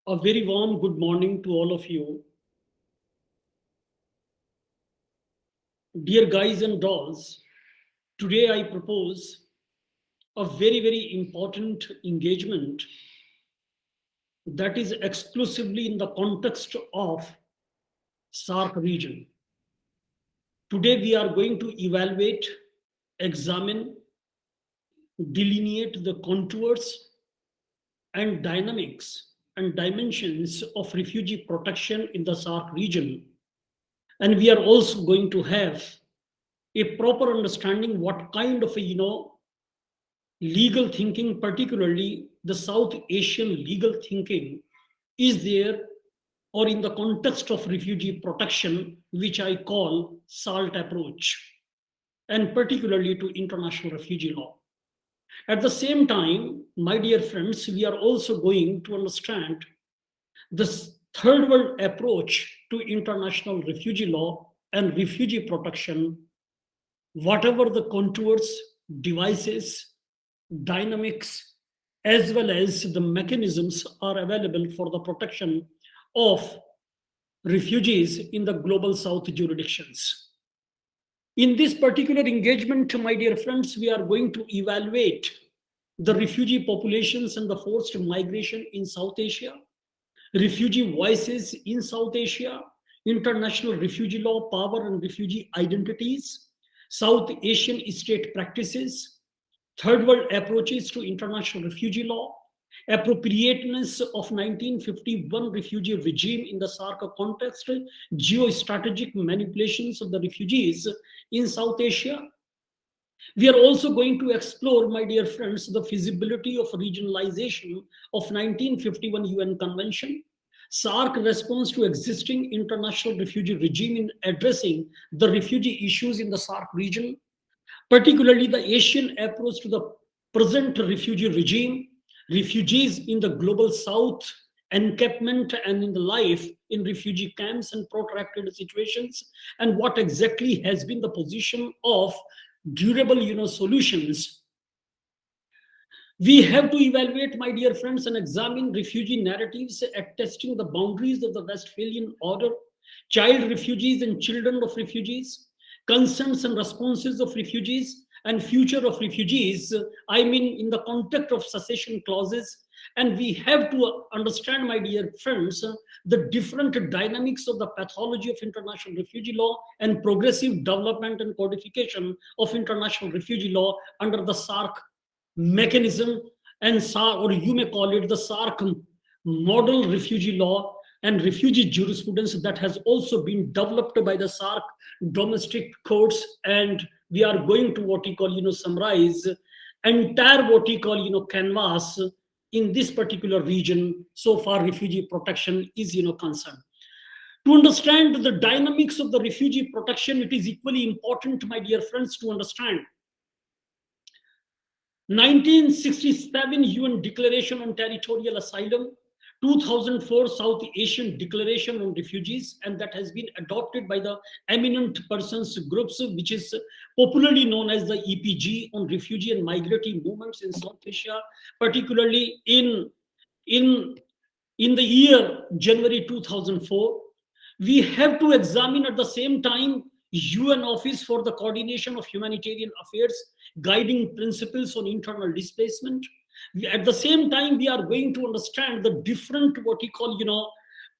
A very warm good morning to all of you. Dear guys and dolls, today I propose a very important engagement that is exclusively in the context of Saarc region. Today we are going to evaluate, examine, delineate the contours and dynamics and dimensions of refugee protection in the Saarc region. And we are also going to have a proper understanding what kind of legal thinking, particularly the South Asian legal thinking, is there or in the context of refugee protection, which I call SALT approach, and particularly to international refugee law. At the same time, my dear friends, we are also going to understand this third world approach to international refugee law and refugee protection, whatever the contours, devices, dynamics, as well as the mechanisms are available for the protection of refugees in the global south jurisdictions. In this particular engagement, my dear friends, we are going to evaluate the refugee populations and the forced migration in South Asia, refugee voices in South Asia, international refugee law, power and refugee identities, South Asian state practices, third world approaches to international refugee law, appropriateness of 1951 refugee regime in the Saarc context, geostrategic manipulations of the refugees in South Asia. We are also going to explore, my dear friends, the feasibility of regionalization of 1951 UN Convention, Saarc response to existing international refugee regime in addressing the refugee issues in the Saarc region, particularly the Asian approach to the present refugee regime, refugees in the global south, encampment and in the life in refugee camps and protracted situations, and what exactly has been the position of durable solutions. We have to evaluate, my dear friends, and examine refugee narratives attesting the boundaries of the Westphalian order, child refugees and children of refugees, concerns and responses of refugees, and future of refugees, I mean, in the context of cessation clauses. And we have to understand, my dear friends, the different dynamics of the pathology of international refugee law and progressive development and codification of international refugee law under the Saarc mechanism, and Saarc, or you may call it the Saarc model refugee law and refugee jurisprudence that has also been developed by the Saarc domestic courts. And we are going to what you call summarize entire what you call canvas in this particular region so far refugee protection is concerned. To understand the dynamics of the refugee protection, it is equally important, my dear friends, to understand 1967 UN Declaration on Territorial Asylum, 2004 South Asian Declaration on Refugees, and that has been adopted by the eminent persons groups, which is popularly known as the EPG, on refugee and migratory movements in South Asia, particularly in the year January 2004. We have to examine at the same time UN Office for the Coordination of Humanitarian Affairs guiding principles on internal displacement. At the same time, we are going to understand the different what we call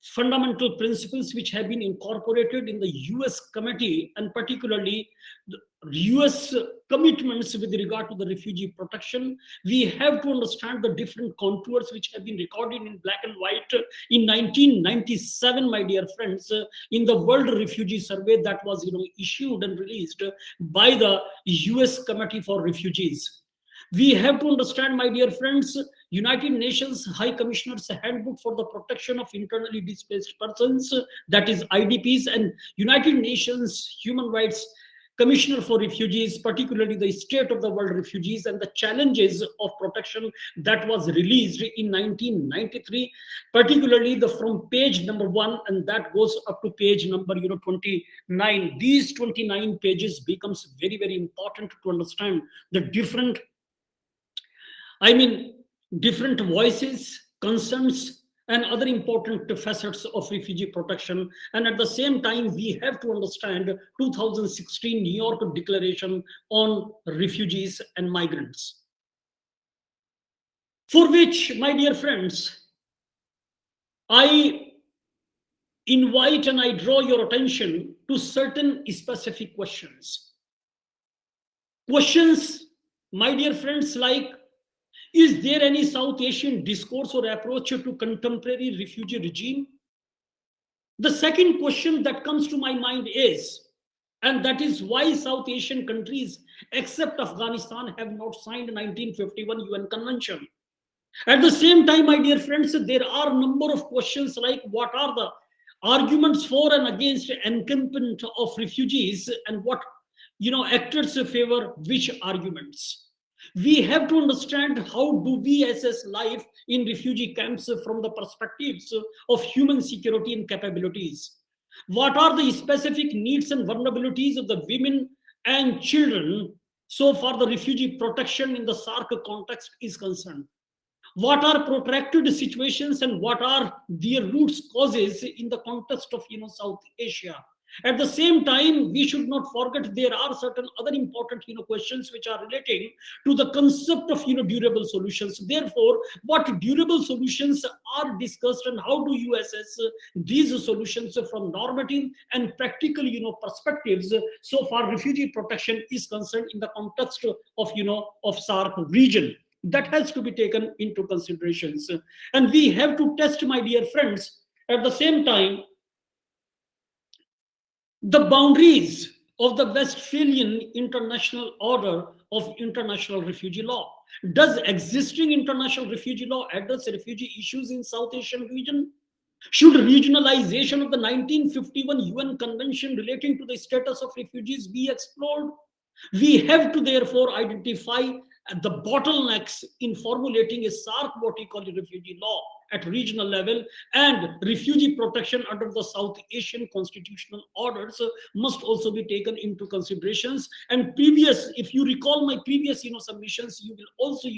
fundamental principles which have been incorporated in the US committee, and particularly the US commitments with regard to the refugee protection. We have to understand the different contours which have been recorded in black and white in 1997, my dear friends, in the World Refugee Survey that was issued and released by the US Committee for Refugees. We have to understand, my dear friends, United Nations High Commissioner's Handbook for the Protection of Internally Displaced Persons, that is IDPs, and United Nations Human Rights Commissioner for Refugees, particularly the state of the world refugees and the challenges of protection, that was released in 1993, particularly from page number 1, and that goes up to page number 29. These 29 pages becomes very important to understand the different voices, concerns, and other important facets of refugee protection. And at the same time, we have to understand 2016 New York Declaration on Refugees and Migrants, for which, my dear friends, I invite and I draw your attention to certain specific questions. Questions, my dear friends, like, is there any South Asian discourse or approach to contemporary refugee regime? The second question that comes to my mind is, and that is why South Asian countries, except Afghanistan, have not signed 1951 UN Convention. At the same time, my dear friends, there are a number of questions like, what are the arguments for and against encampment of refugees, and what actors favor which arguments? We have to understand how do we assess life in refugee camps from the perspectives of human security and capabilities. What are the specific needs and vulnerabilities of the women and children so far the refugee protection in the Saarc context is concerned? What are protracted situations and what are their roots causes in the context of South Asia? At the same time, we should not forget there are certain other important questions which are relating to the concept of durable solutions. Therefore, what durable solutions are discussed and how do you assess these solutions from normative and practical perspectives so far refugee protection is concerned in the context of of Saarc region? That has to be taken into considerations, and we have to test, my dear friends, at the same time, the boundaries of the Westphalian International Order of International Refugee Law. Does existing international refugee law address refugee issues in South Asian region? Should regionalization of the 1951 UN Convention relating to the status of refugees be explored? We have to therefore identify the bottlenecks in formulating a Saarc, what we call a refugee law at regional level, and refugee protection under the South Asian constitutional orders must also be taken into considerations. And previous, if you recall my previous submissions, you will also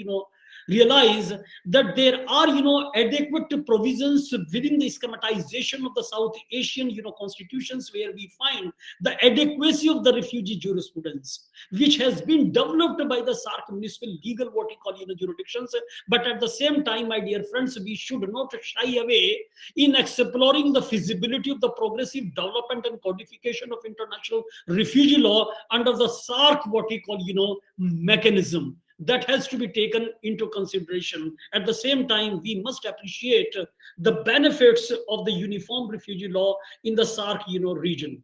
realize that there are adequate provisions within the schematization of the South Asian constitutions, where we find the adequacy of the refugee jurisprudence, which has been developed by the Saarc municipal legal what we call jurisdictions. But at the same time, my dear friends, we should not shy away in exploring the feasibility of the progressive development and codification of international refugee law under the Saarc what we call mechanism. That has to be taken into consideration. At the same time, we must appreciate the benefits of the uniform refugee law in the Saarc region.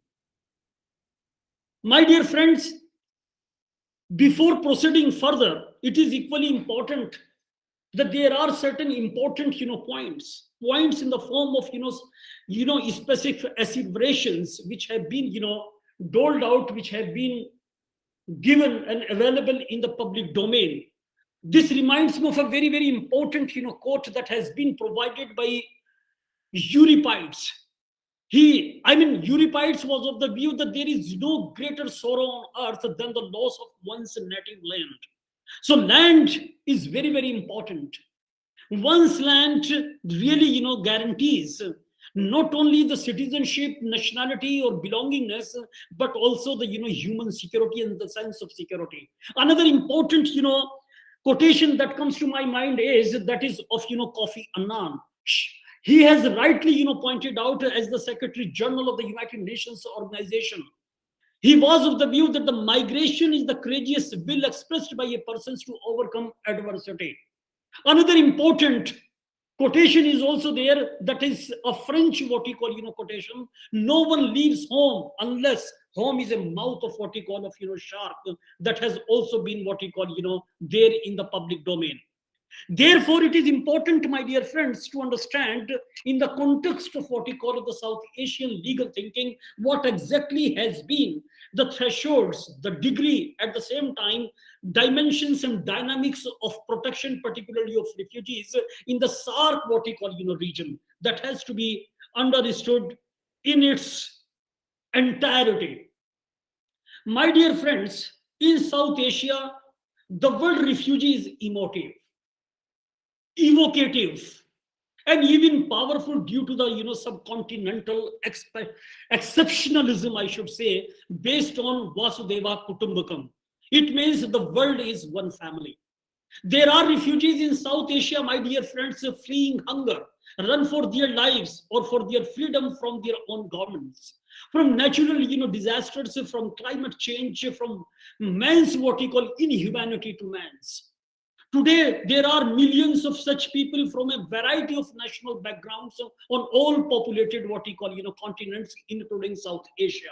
My dear friends, before proceeding further, it is equally important that there are certain important points in the form of specific asseverations which have been doled out, which have been given and available in the public domain. This reminds me of a very, very important quote that has been provided by Euripides. Euripides was of the view that there is no greater sorrow on earth than the loss of one's native land. So land is very, very important. One's land really guarantees not only the citizenship, nationality, or belongingness, but also the human security and the sense of security. Another important quotation that comes to my mind is that is of Kofi Annan. He has rightly pointed out as the Secretary General of the United Nations Organization. He was of the view that the migration is the courageous will expressed by a person to overcome adversity. Another important quotation is also there, that is a French what we call quotation. No one leaves home unless home is a mouth of what we call shark. That has also been what we call there in the public domain. Therefore, it is important, my dear friends, to understand in the context of what we call the South Asian legal thinking, what exactly has been the thresholds, the degree, at the same time, dimensions and dynamics of protection, particularly of refugees in the Saarc, what we call region. That has to be understood in its entirety. My dear friends, in South Asia, the word refugee is emotive, evocative, and even powerful due to the subcontinental exceptionalism, I should say, based on Vasudeva Kutumbakam. It means the world is one family. There are refugees in South Asia, my dear friends, fleeing hunger, run for their lives or for their freedom from their own governments, from natural disasters, from climate change, from man's what you call inhumanity to man's. Today, there are millions of such people from a variety of national backgrounds on all populated what we call continents, including South Asia.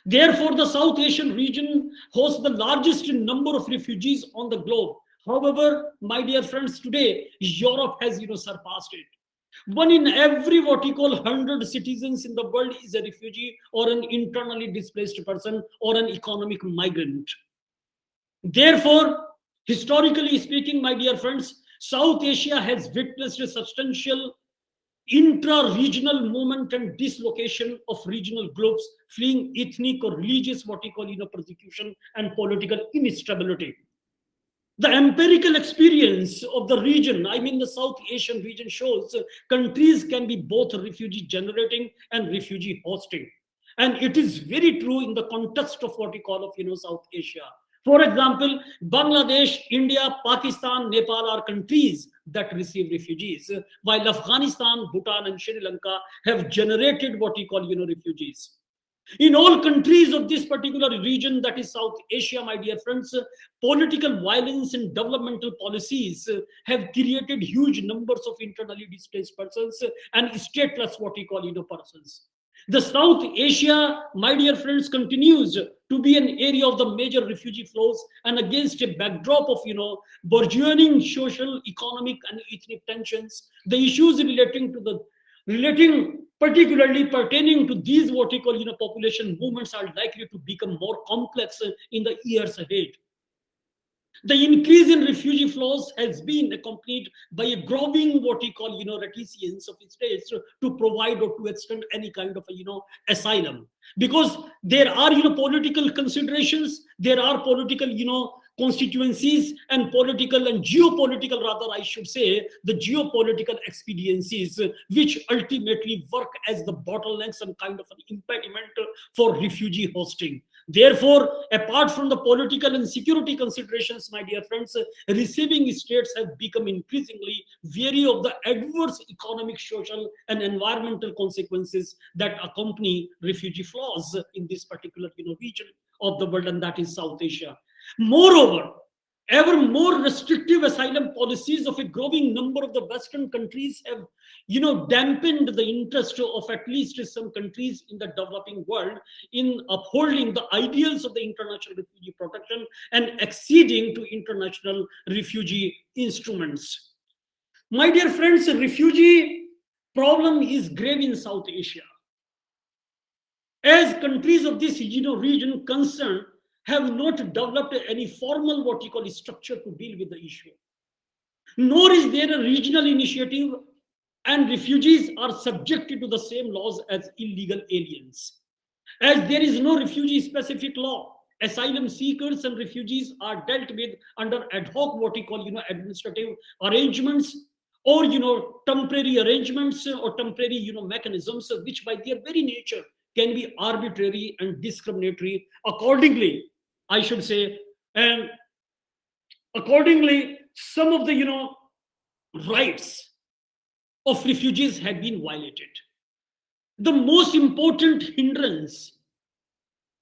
Therefore, the South Asian region hosts the largest number of refugees on the globe. However, my dear friends, today Europe has surpassed it. One in every what you call 100 citizens in the world is a refugee or an internally displaced person or an economic migrant. Therefore, historically speaking, my dear friends, South Asia has witnessed a substantial intra-regional movement and dislocation of regional groups fleeing ethnic or religious what we call persecution and political instability. The empirical experience of the region, I mean the South Asian region, shows countries can be both refugee generating and refugee hosting. And it is very true in the context of what we call South Asia. For example, Bangladesh, India, Pakistan, Nepal are countries that receive refugees, while Afghanistan, Bhutan, and Sri Lanka have generated what we call refugees. In all countries of this particular region, that is South Asia, my dear friends, political violence and developmental policies have created huge numbers of internally displaced persons and stateless what we call persons. The South Asia, my dear friends, continues to be an area of the major refugee flows, and against a backdrop of burgeoning social, economic, and ethnic tensions, the issues relating particularly pertaining to these what we call population movements are likely to become more complex in the years ahead. The increase in refugee flows has been accompanied by a growing what we call reticence of states to provide or to extend any kind of asylum, because there are political considerations, there are political constituencies and political and geopolitical, rather I should say, the geopolitical expediencies which ultimately work as the bottlenecks and kind of an impediment for refugee hosting. Therefore, apart from the political and security considerations, my dear friends, receiving states have become increasingly wary of the adverse economic, social, and environmental consequences that accompany refugee flows in this particular region of the world, and that is South Asia. Moreover, ever more restrictive asylum policies of a growing number of the Western countries have dampened the interest of at least some countries in the developing world in upholding the ideals of the international refugee protection and acceding to international refugee instruments. My dear friends, the refugee problem is grave in South Asia, as countries of this region concerned have not developed any formal what you call structure to deal with the issue. Nor is there a regional initiative, and refugees are subjected to the same laws as illegal aliens. As there is no refugee-specific law, asylum seekers and refugees are dealt with under ad hoc what we call administrative arrangements or temporary arrangements or temporary mechanisms, which by their very nature can be arbitrary and discriminatory accordingly, I should say, and accordingly some of the rights of refugees have been violated. The most important hindrance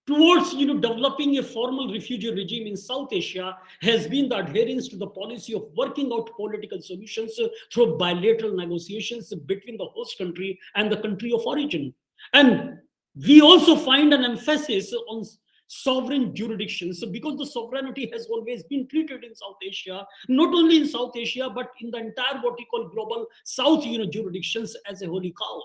towards developing a formal refugee regime in South Asia has been the adherence to the policy of working out political solutions through bilateral negotiations between the host country and the country of origin. And we also find an emphasis on sovereign jurisdictions, because the sovereignty has always been treated in South Asia, not only in South Asia, but in the entire what we call global South jurisdictions as a holy cow.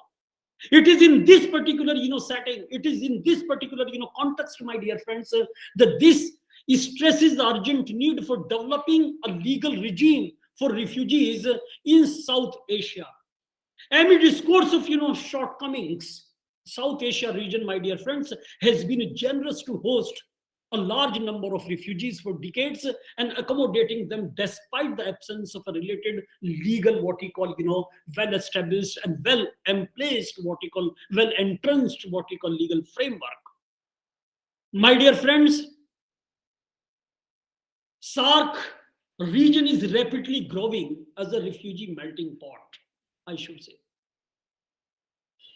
It is in this particular setting, it is in this particular context, my dear friends, that this stresses the urgent need for developing a legal regime for refugees in South Asia. Amid discourse of shortcomings, South Asia region, my dear friends, has been generous to host a large number of refugees for decades and accommodating them despite the absence of a related legal, what we call, well established and well emplaced, what we call, well entrenched, what we call legal framework. My dear friends, Saarc region is rapidly growing as a refugee melting pot, I should say.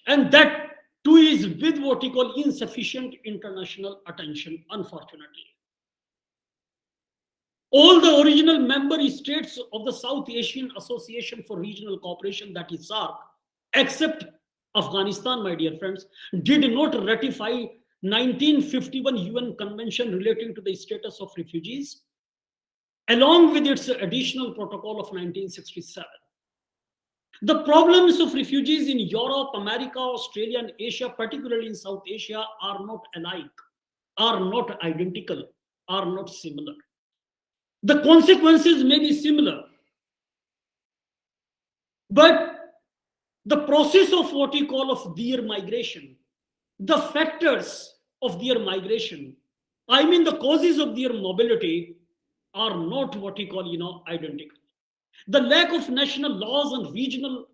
And that too is with what we call insufficient international attention, unfortunately. All the original member states of the South Asian Association for Regional Cooperation, that is Saarc, except Afghanistan, my dear friends, did not ratify 1951 UN Convention relating to the status of refugees, along with its additional protocol of 1967. The problems of refugees in Europe, America, Australia, and Asia, particularly in South Asia, are not alike, are not identical, are not similar. The consequences may be similar, but the process of what we call of their migration, the factors of their migration, I mean the causes of their mobility, are not what we call, identical. The lack of national laws and regional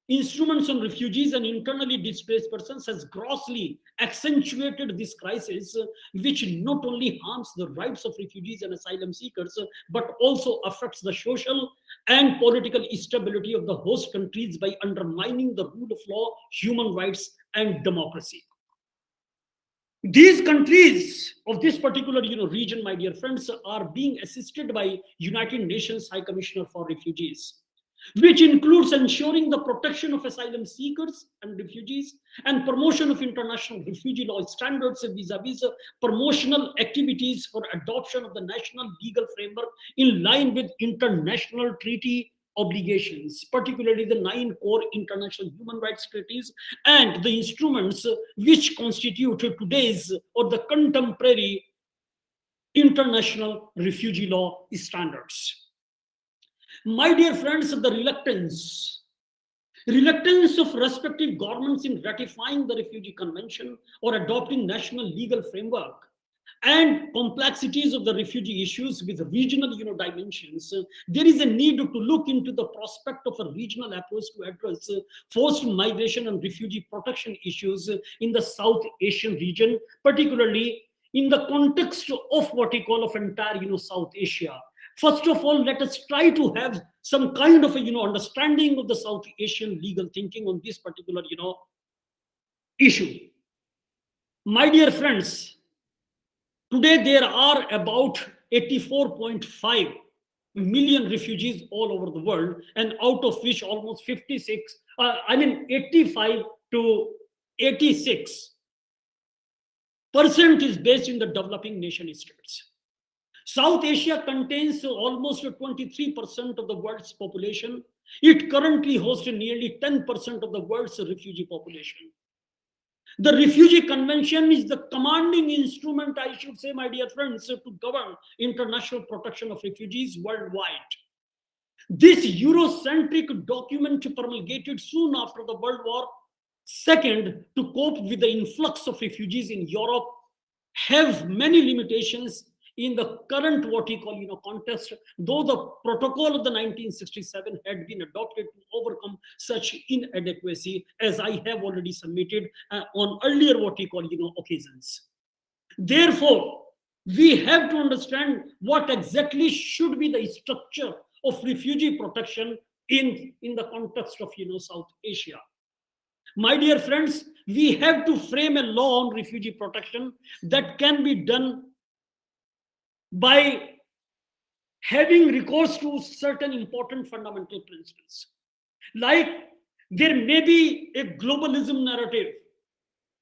instruments on refugees and internally displaced persons has grossly accentuated this crisis, which not only harms the rights of refugees and asylum seekers, but also affects the social and political stability of the host countries by undermining the rule of law, human rights, and democracy. These countries of this particular region, my dear friends, are being assisted by United Nations High Commissioner for Refugees, which includes ensuring the protection of asylum seekers and refugees and promotion of international refugee law standards vis-a-vis promotional activities for adoption of the national legal framework in line with international treaty obligations, particularly the 9 core international human rights treaties and the instruments which constitute today's or the contemporary international refugee law standards. My dear friends, the reluctance of respective governments in ratifying the Refugee Convention or adopting national legal framework and complexities of the refugee issues with regional dimensions, there is a need to look into the prospect of a regional approach to address forced migration and refugee protection issues in the South Asian region, particularly in the context of what we call of entire South Asia. First of all, let us try to have some kind of a understanding of the South Asian legal thinking on this particular issue. My dear friends, today there are about 84.5 million refugees all over the world, and out of which almost 85 to 86% is based in the developing nation states. South Asia contains almost 23% of the world's population. It currently hosts nearly 10% of the world's refugee population. The Refugee Convention is the commanding instrument, I should say, my dear friends, to govern international protection of refugees worldwide. This Eurocentric document, promulgated soon after the World War II to cope with the influx of refugees in Europe, have many limitations in the current what we call context, though the protocol of the 1967 had been adopted to overcome such inadequacy, as I have already submitted on earlier what we call occasions. Therefore, we have to understand what exactly should be the structure of refugee protection in the context of South Asia. My dear friends, we have to frame a law on refugee protection that can be done by having recourse to certain important fundamental principles. Like, there may be a globalism narrative.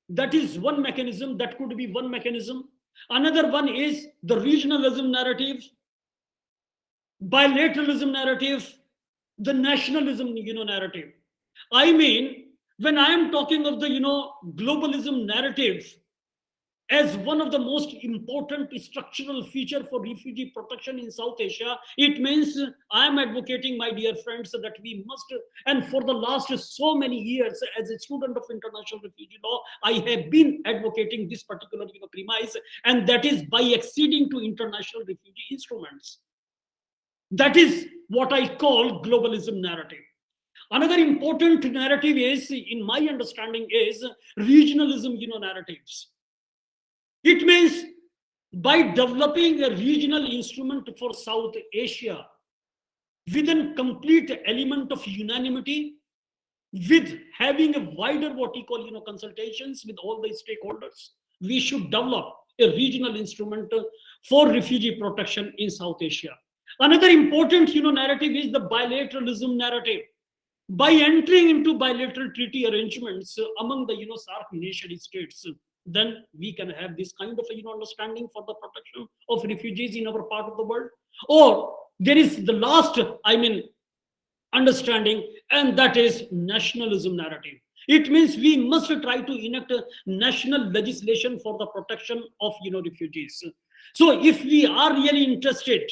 That is one mechanism, that could be one mechanism. Another one is the regionalism narrative, bilateralism narrative, the nationalism narrative. I mean, when I am talking of the globalism narrative, as one of the most important structural feature for refugee protection in South Asia. It means I am advocating, my dear friends, that we must, and for the last so many years, as a student of international refugee law, I have been advocating this particular premise, and that is by acceding to international refugee instruments. That is what I call globalism narrative. Another important narrative is, in my understanding, is regionalism narratives. It means by developing a regional instrument for South Asia with a complete element of unanimity, with having a wider what we call consultations with all the stakeholders, we should develop a regional instrument for refugee protection in South Asia. Another important narrative is the bilateralism narrative. By entering into bilateral treaty arrangements among the Saarc nation states, then we can have this kind of understanding for the protection of refugees in our part of the world. Or there is the last, understanding, and that is nationalism narrative. It means we must try to enact a national legislation for the protection of refugees. So if we are really interested,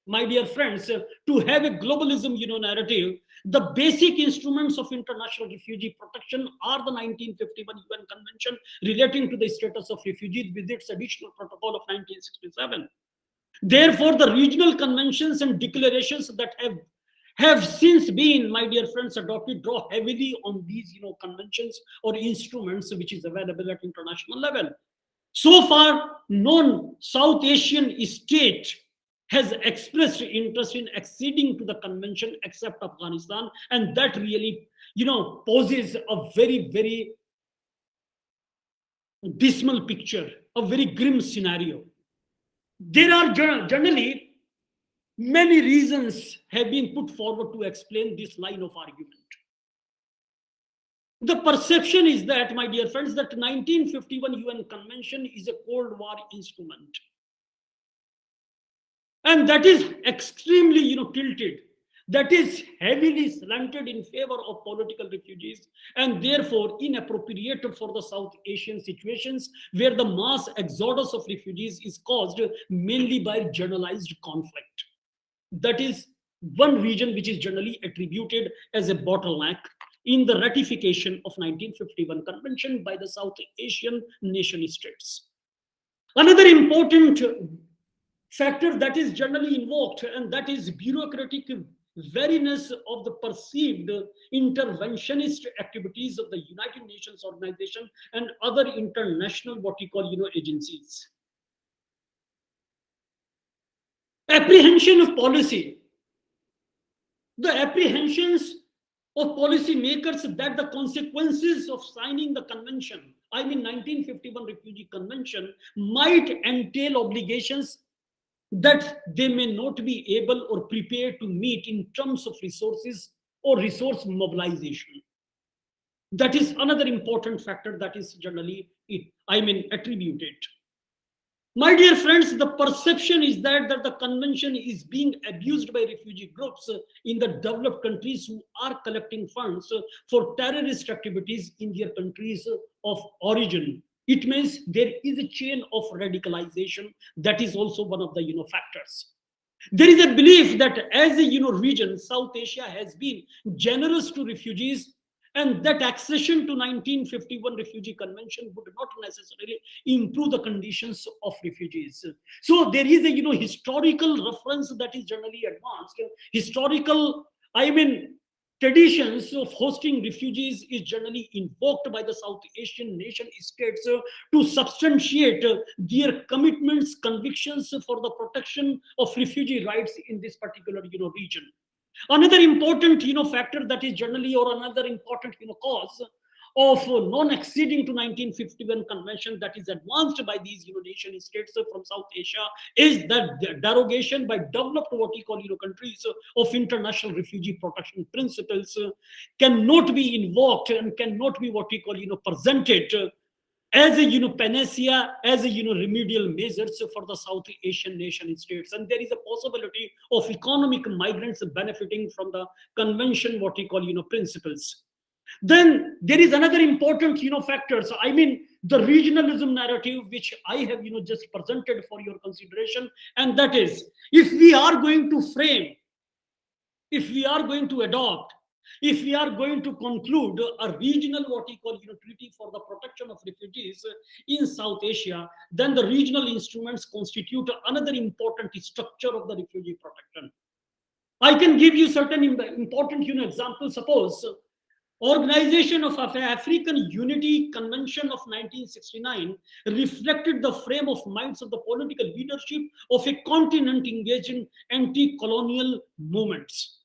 my dear friends, to have a globalism narrative, the basic instruments of international refugee protection are the 1951 UN Convention relating to the status of refugees with its additional protocol of 1967. Therefore, the regional conventions and declarations that have since been, my dear friends, adopted draw heavily on these conventions or instruments which is available at international level. So far, no South Asian state has expressed interest in acceding to the convention except Afghanistan, and that really poses a very, very dismal picture, a very grim scenario. There are generally many reasons have been put forward to explain this line of argument. The perception is that, my dear friends, that 1951 UN Convention is a Cold War instrument. And that is extremely tilted. That is heavily slanted in favor of political refugees, and therefore inappropriate for the South Asian situations where the mass exodus of refugees is caused mainly by generalized conflict. That is one region which is generally attributed as a bottleneck in the ratification of 1951 Convention by the South Asian nation states. Another important factor that is generally invoked, and that is bureaucratic wariness of the perceived interventionist activities of the United Nations organization and other international what we call agencies. Apprehension of policy. The apprehensions of policy makers that the consequences of signing the convention, 1951 Refugee Convention, might entail obligations that they may not be able or prepared to meet in terms of resources or resource mobilization. That is another important factor that is generally attributed. My dear friends, the perception is that the convention is being abused by refugee groups in the developed countries who are collecting funds for terrorist activities in their countries of origin. It means there is a chain of radicalization that is also one of the factors. There is a belief that as a region, South Asia has been generous to refugees, and that accession to 1951 Refugee Convention would not necessarily improve the conditions of refugees. So there is a historical reference that is generally advanced. Historical, traditions of hosting refugees is generally invoked by the South Asian nation states to substantiate their commitments, convictions for the protection of refugee rights in this particular region. Another important factor that is generally, or another important cause of non-acceding to 1951 Convention that is advanced by these nation states from South Asia is that the derogation by developed what we call countries of international refugee protection principles cannot be invoked and cannot be what we call presented as a panacea, as a remedial measures for the South Asian nation states. And there is a possibility of economic migrants benefiting from the convention what we call principles. Then there is another important, factors. I mean, the regionalism narrative, which I have, just presented for your consideration, and that is, if we are going to frame, if we are going to adopt, if we are going to conclude a regional, what we call, treaty for the protection of refugees in South Asia, then the regional instruments constitute another important structure of the refugee protection. I can give you certain important, examples. Suppose Organization of African Unity Convention of 1969 reflected the frame of minds of the political leadership of a continent engaged in anti-colonial movements.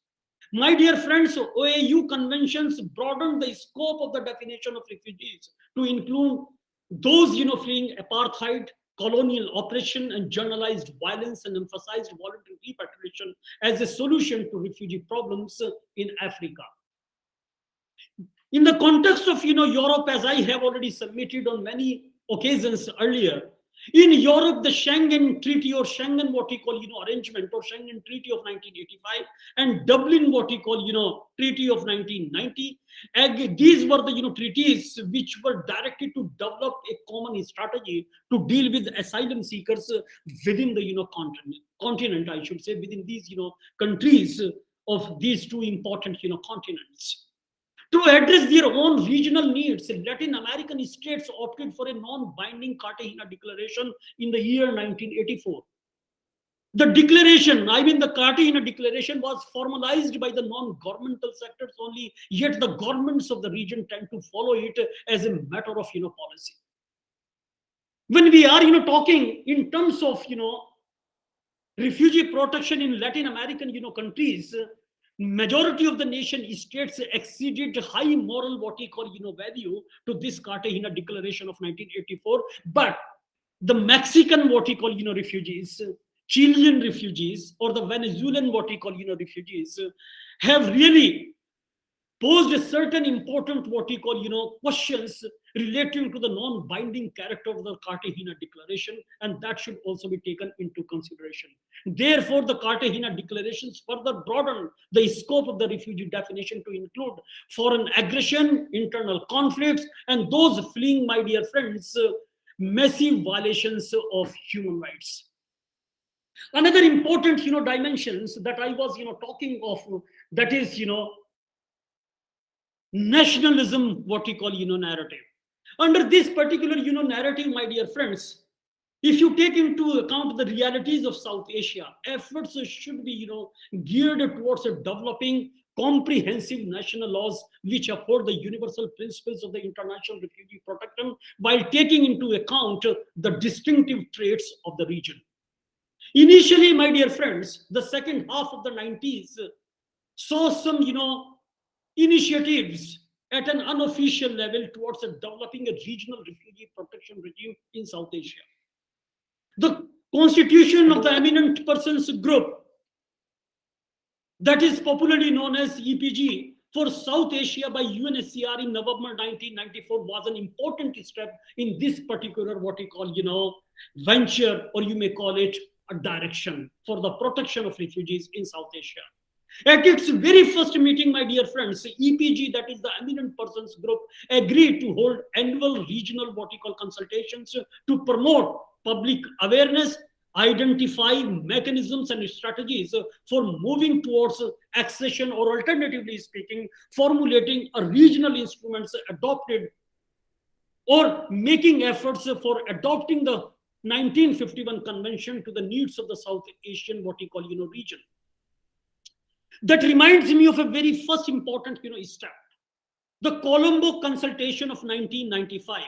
My dear friends, OAU conventions broadened the scope of the definition of refugees to include those, fleeing apartheid, colonial oppression, and generalized violence, and emphasized voluntary repatriation as a solution to refugee problems in Africa. In the context of, Europe, as I have already submitted on many occasions earlier, in Europe, the Schengen Treaty, or Schengen, what we call, arrangement, or Schengen Treaty of 1985, and Dublin, what we call, Treaty of 1990, these were the, treaties which were directed to develop a common strategy to deal with asylum seekers within the, continent, I should say, within these, countries of these two important, continents. To address their own regional needs, Latin American states opted for a non-binding Cartagena Declaration in the year 1984. The declaration, I mean the Cartagena Declaration, was formalized by the non-governmental sectors only, yet the governments of the region tend to follow it as a matter of, policy. When we are, talking in terms of, refugee protection in Latin American, countries, majority of the nation states exceeded high moral, what we call, value to this Cartagena Declaration of 1984. But the Mexican, what we call, refugees, Chilean refugees, or the Venezuelan, what we call, refugees, have really posed a certain important, what we call, questions relating to the non-binding character of the Cartagena Declaration, and that should also be taken into consideration. Therefore, the Cartagena Declarations further broaden the scope of the refugee definition to include foreign aggression, internal conflicts, and those fleeing, my dear friends, massive violations of human rights. Another important, dimensions that I was, talking of, that is, nationalism, what we call, narrative. Under this particular, narrative, my dear friends, if you take into account the realities of South Asia, efforts should be, geared towards developing comprehensive national laws which uphold the universal principles of the international refugee protection while taking into account the distinctive traits of the region. Initially, my dear friends, the second half of the 90s saw some, initiatives at an unofficial level towards developing a regional refugee protection regime in South Asia. The constitution of the Eminent Persons Group, that is popularly known as EPG, for South Asia by UNHCR in November 1994 was an important step in this particular, what we call, venture, or you may call it a direction for the protection of refugees in South Asia. At its very first meeting, my dear friends, EPG, that is the Eminent Persons Group, agreed to hold annual regional, what we call, consultations to promote public awareness, identify mechanisms and strategies for moving towards accession, or alternatively speaking, formulating a regional instruments adopted or making efforts for adopting the 1951 convention to the needs of the South Asian, what we call, region. That reminds me of a very first important, step, the Colombo consultation of 1995.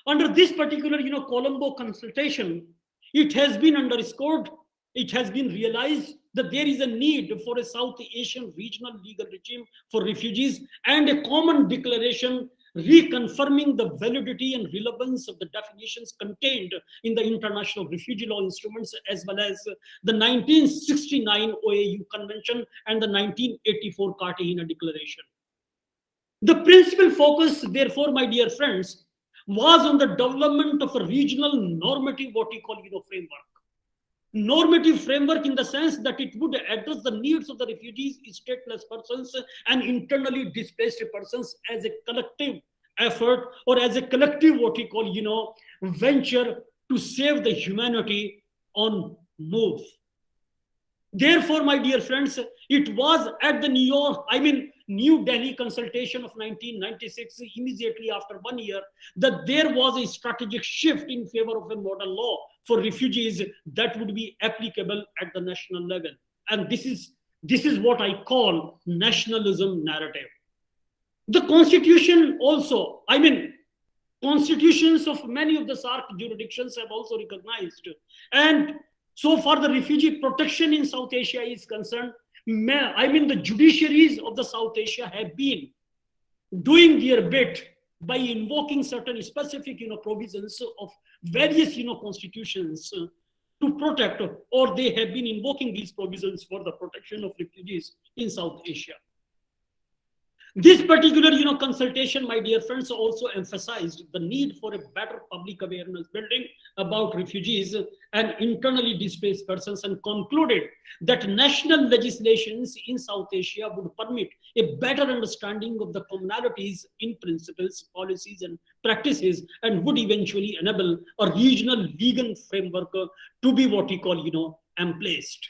Under this particular, Colombo consultation, it has been underscored, it has been realized that there is a need for a South Asian regional legal regime for refugees and a common declaration reconfirming the validity and relevance of the definitions contained in the international refugee law instruments, as well as the 1969 OAU Convention and the 1984 Cartagena Declaration. The principal focus, therefore, my dear friends, was on the development of a regional normative, what we call, framework. normative framework in the sense that it would address the needs of the refugees, stateless persons, and internally displaced persons as a collective effort, or as a collective, what we call, venture to save the humanity on move. Therefore, my dear friends, it was at the New Delhi consultation of 1996, immediately after 1 year, that there was a strategic shift in favor of a model law for refugees that would be applicable at the national level. And this is what I call nationalism narrative. The constitution also, constitutions of many of the Saarc jurisdictions have also recognized. And so far, the refugee protection in South Asia is concerned, the judiciaries of the South Asia have been doing their bit by invoking certain specific, provisions of various, constitutions to protect, or they have been invoking these provisions for the protection of refugees in South Asia. This particular, consultation, my dear friends, also emphasized the need for a better public awareness building about refugees and internally displaced persons, and concluded that national legislations in South Asia would permit a better understanding of the commonalities in principles, policies, and practices, and would eventually enable a regional legal framework to be what we call, emplaced.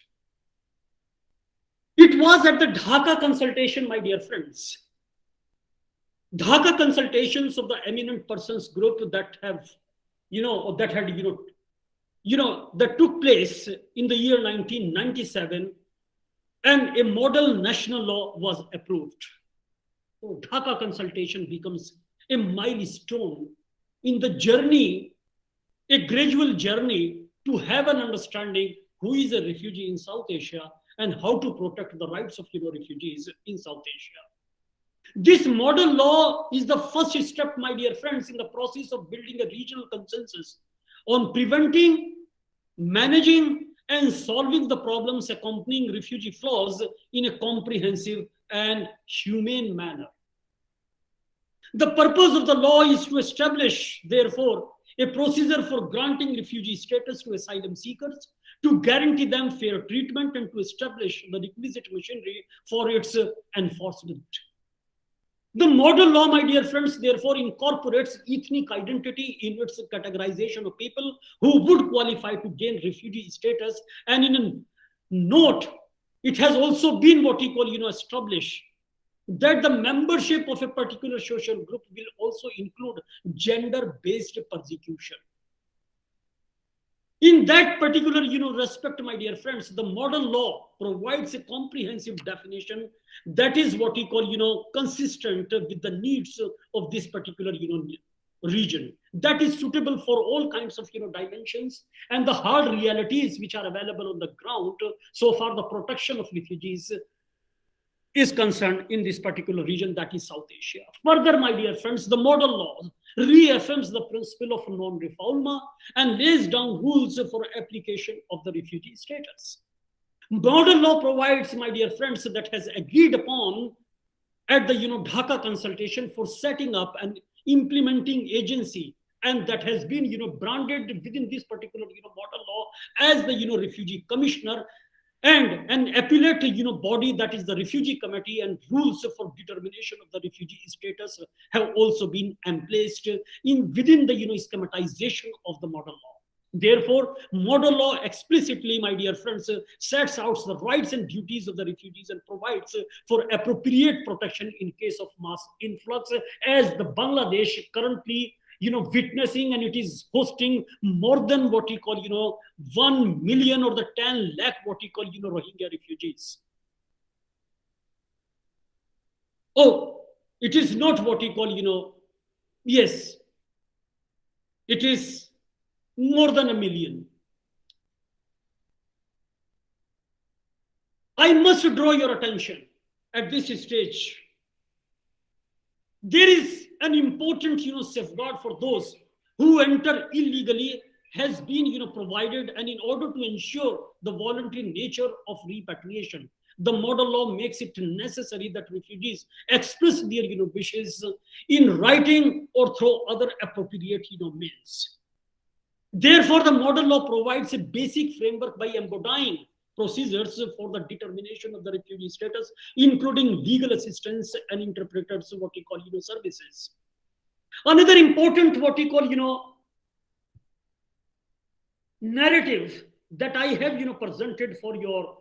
It was at the Dhaka consultation, my dear friends, Dhaka consultations of the eminent persons group that took place in the year 1997, and a model national law was approved. So Dhaka consultation becomes a milestone in the journey, a gradual journey to have an understanding who is a refugee in South Asia and how to protect the rights of refugees in South Asia. This model law is the first step, my dear friends, in the process of building a regional consensus on preventing, managing, and solving the problems accompanying refugee flows in a comprehensive and humane manner. The purpose of the law is to establish, therefore, a procedure for granting refugee status to asylum seekers, to guarantee them fair treatment, and to establish the requisite machinery for its enforcement. The model law, my dear friends, therefore incorporates ethnic identity in its categorization of people who would qualify to gain refugee status. And in a note, it has also been what we call, established that the membership of a particular social group will also include gender-based persecution. In that particular, respect, my dear friends, the model law provides a comprehensive definition that is what we call, consistent with the needs of this particular, region, that is suitable for all kinds of, dimensions and the hard realities which are available on the ground. So far, the protection of refugees is concerned in this particular region, that is South Asia. Further, my dear friends, the model law reaffirms the principle of non-refoulement and lays down rules for application of the refugee status. Model law provides, my dear friends, that has agreed upon at the Dhaka consultation for setting up an implementing agency, and that has been branded within this particular model law as the refugee commissioner, and an appellate body, that is the refugee committee, and rules for determination of the refugee status have also been emplaced within the schematization of the model law. Therefore, model law explicitly, my dear friends, sets out the rights and duties of the refugees and provides for appropriate protection in case of mass influx, as the Bangladesh currently witnessing, and it is hosting more than what we call 1 million or the 10 lakh what we call Rohingya refugees. Oh, it is not what we call yes, it is more than 1 million. I must draw your attention at this stage. There is an important safeguard for those who enter illegally has been provided, and in order to ensure the voluntary nature of repatriation, the model law makes it necessary that refugees express their wishes in writing or through other appropriate means. Therefore, the model law provides a basic framework by embodying procedures for the determination of the refugee status, including legal assistance and interpreters, what we call, services. Another important, what we call, narrative that I have, presented for your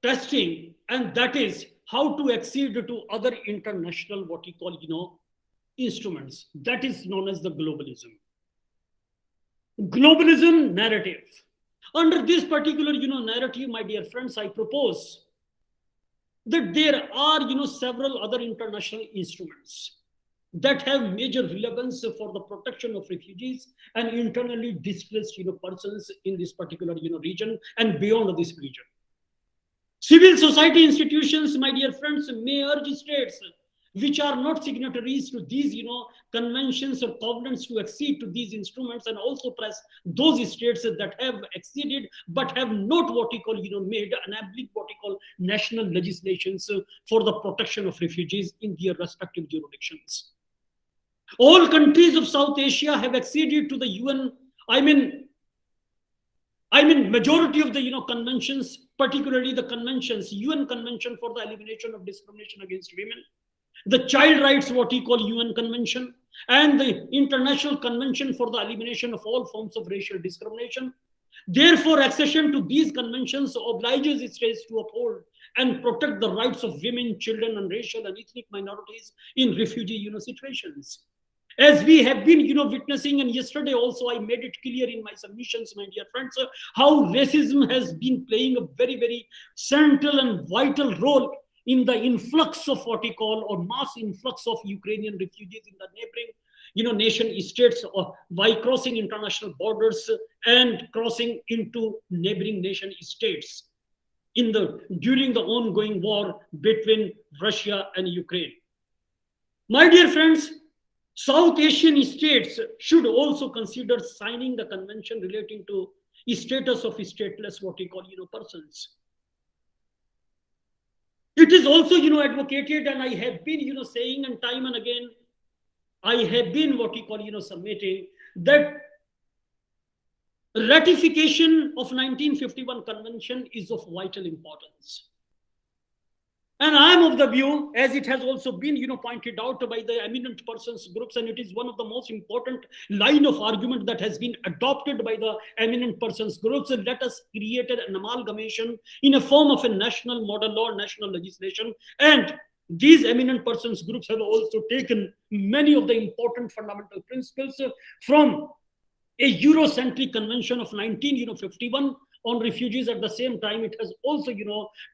testing, and that is how to accede to other international, what we call, instruments. That is known as the globalism. Globalism narrative. Under this particular, narrative, my dear friends, I propose that there are, several other international instruments that have major relevance for the protection of refugees and internally displaced, persons in this particular, region and beyond this region. Civil society institutions, my dear friends, may urge states which are not signatories to these, conventions or covenants to accede to these instruments, and also press those states that have acceded but have not, what we call, made enabling, what we call, national legislations for the protection of refugees in their respective jurisdictions. All countries of South Asia have acceded to the UN. Majority of the, conventions, particularly the conventions, UN Convention for the Elimination of Discrimination Against Women, the Child Rights, what we call, UN Convention, and the International Convention for the Elimination of All Forms of Racial Discrimination. Therefore, accession to these conventions obliges states to uphold and protect the rights of women, children, and racial and ethnic minorities in refugee, situations. As we have been, witnessing, and yesterday also I made it clear in my submissions, my dear friends, how racism has been playing a very, very central and vital role in the influx of what we call, or mass influx of Ukrainian refugees in the neighboring, nation states, by crossing international borders and crossing into neighboring nation states during the ongoing war between Russia and Ukraine. My dear friends, South Asian states should also consider signing the convention relating to status of stateless, what we call, persons. It is also, advocated, and I have been, saying, and time and again, I have been, what we call, submitting, that ratification of 1951 convention is of vital importance. And I am of the view, as it has also been, pointed out by the eminent persons groups, and it is one of the most important line of argument that has been adopted by the eminent persons groups, and let us create an amalgamation in a form of a national model law, national legislation. And these eminent persons groups have also taken many of the important fundamental principles from a Eurocentric convention of 1951 on refugees. At the same time, it has also,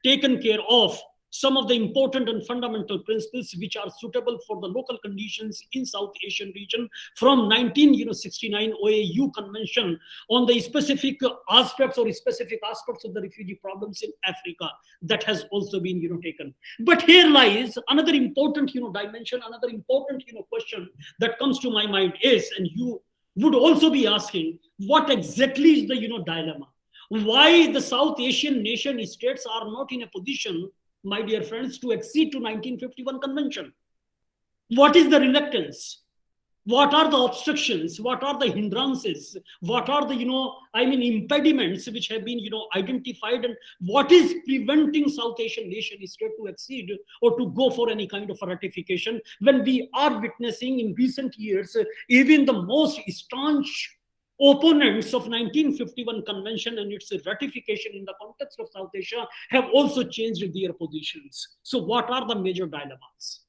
taken care of some of the important and fundamental principles which are suitable for the local conditions in South Asian region from 1969 OAU Convention on the specific aspects of the refugee problems in Africa, that has also been, taken. But here lies another important, dimension, another important, question that comes to my mind is, and you would also be asking, what exactly is the, dilemma? Why the South Asian nation states are not in a position, my dear friends, to accede to 1951 convention? What is the reluctance? What are the obstructions? What are the hindrances? What are the, impediments which have been, identified? And what is preventing South Asian nation state to accede or to go for any kind of a ratification, when we are witnessing in recent years, even the most staunch opponents of 1951 convention and its ratification in the context of South Asia have also changed their positions. So what are the major dilemmas?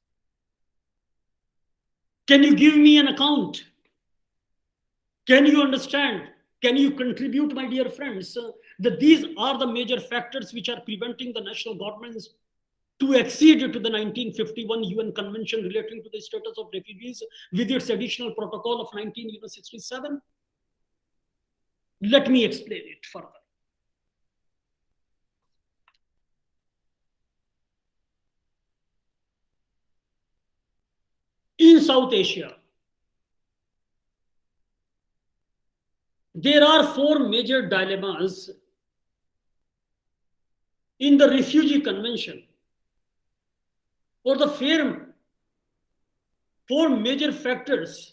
Can you give me an account? Can you understand? Can you contribute, my dear friends, that these are the major factors which are preventing the national governments to accede to the 1951 UN Convention relating to the status of refugees with its additional protocol of 1967? Let me explain it further. In South Asia, there are four major dilemmas in the Refugee Convention, or the four major factors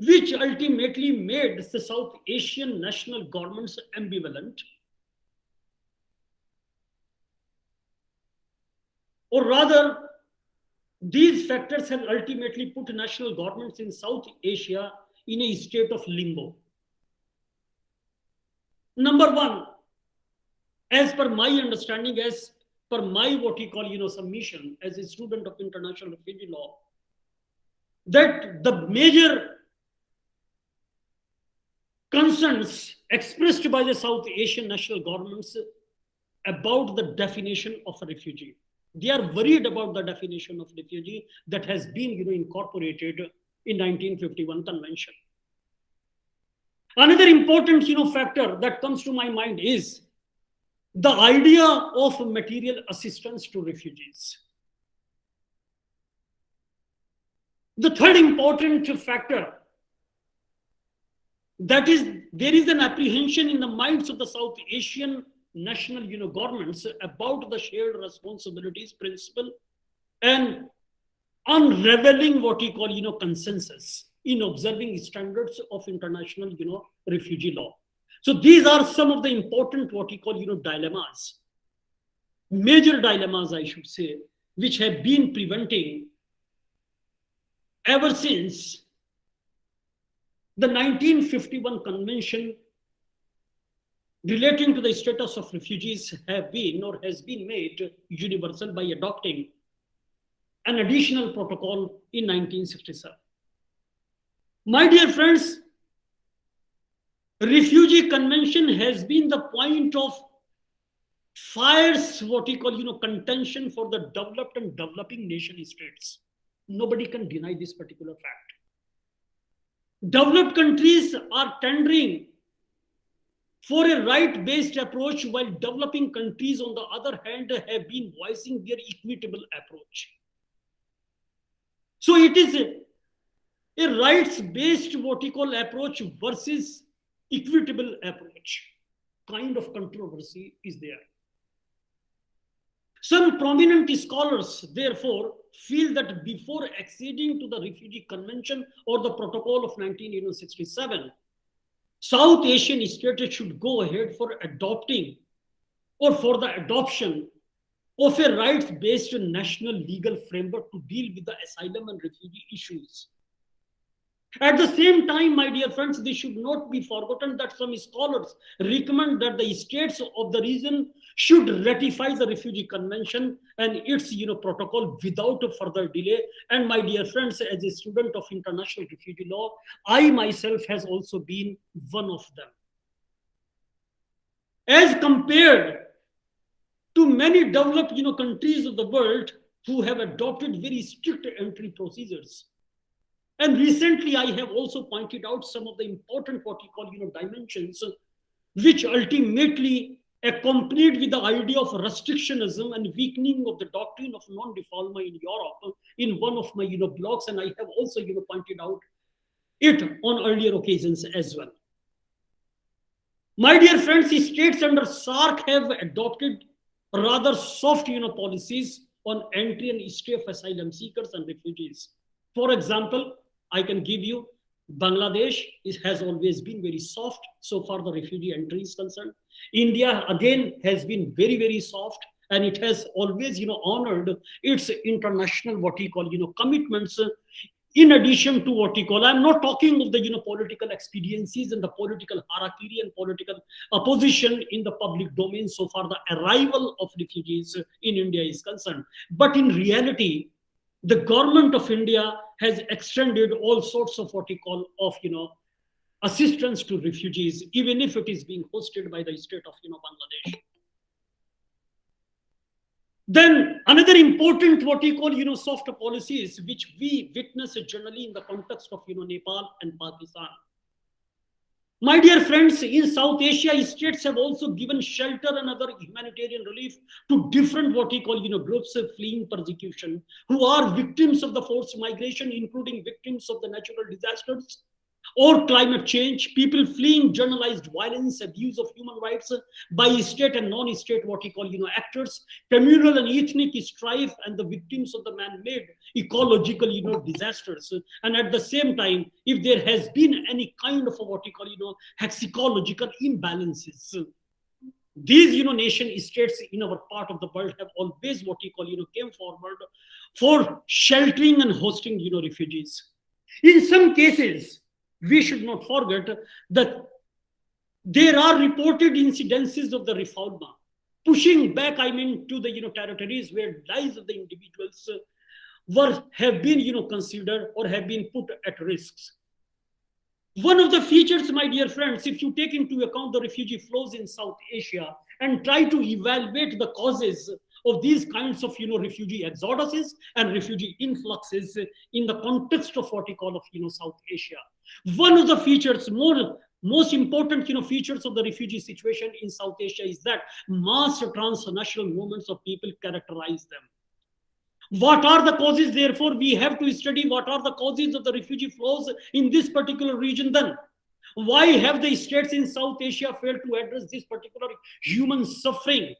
which ultimately made the South Asian national governments ambivalent, or rather, these factors have ultimately put national governments in South Asia in a state of limbo. Number one, as per my understanding, as per my what you call submission as a student of international refugee law, that the major concerns expressed by the South Asian national governments about the definition of a refugee. They are worried about the definition of refugee that has been incorporated in 1951 convention. Another important factor that comes to my mind is the idea of material assistance to refugees. The third important factor, that is, there is an apprehension in the minds of the South Asian national governments about the shared responsibilities principle and unraveling what you call consensus in observing standards of international refugee law. So these are some of the important what you call dilemmas, major dilemmas I should say, which have been preventing ever since the 1951 convention relating to the status of refugees have been or has been made universal by adopting an additional protocol in 1967. My dear friends, Refugee Convention has been the point of fierce what you call contention for the developed and developing nation states. Nobody can deny this particular fact. Developed countries are tendering for a right-based approach, while developing countries, on the other hand, have been voicing their equitable approach. So it is a rights-based what you call approach versus equitable approach. Kind of controversy is there. Some prominent scholars, therefore, feel that before acceding to the Refugee Convention or the Protocol of 1967, South Asian states should go ahead for adopting or for the adoption of a rights-based national legal framework to deal with the asylum and refugee issues. At the same time, my dear friends, this should not be forgotten that some scholars recommend that the states of the region should ratify the Refugee Convention and its protocol without a further delay. And my dear friends, as a student of international refugee law, I myself has also been one of them. As compared to many developed countries of the world who have adopted very strict entry procedures. And recently, I have also pointed out some of the important what you call dimensions, which ultimately accompanied with the idea of restrictionism and weakening of the doctrine of non-refoulement in Europe in one of my blogs, and I have also pointed out it on earlier occasions as well. My dear friends, states under Saarc have adopted rather soft policies on entry and stay of asylum seekers and refugees. For example, I can give you Bangladesh has always been very soft so far the refugee entry is concerned. India again has been very, very soft, and it has always honored its international what you call commitments. In addition to what you call, I'm not talking of the political expediencies and the political hierarchy and political opposition in the public domain so far the arrival of refugees in India is concerned. But in reality, the government of India has extended all sorts of what you call of assistance to refugees, even if it is being hosted by the state of Bangladesh. Then another important what you call soft policies which we witness generally in the context of Nepal and Pakistan. My dear friends, in South Asia, states have also given shelter and other humanitarian relief to different what you call groups of fleeing persecution who are victims of the forced migration, including victims of the natural disasters, or climate change, people fleeing journalized violence, abuse of human rights by state and non-state, what we call, actors, communal and ethnic strife, and the victims of the man-made ecological, disasters. And at the same time, if there has been any kind of a, what we call, hexecological imbalances, these nation states in our part of the world have always what we call came forward for sheltering and hosting refugees. In some cases, we should not forget that there are reported incidences of the refoulement, pushing back, to the territories where lives of the individuals have been considered or have been put at risks. One of the features, my dear friends, if you take into account the refugee flows in South Asia and try to evaluate the causes of these kinds of refugee exoduses and refugee influxes in the context of what we call of South Asia, one of the features, most important features of the refugee situation in South Asia is that mass transnational movements of people characterize them. What are the causes? Therefore, we have to study what are the causes of the refugee flows in this particular region then. Why have the states in South Asia failed to address this particular human suffering?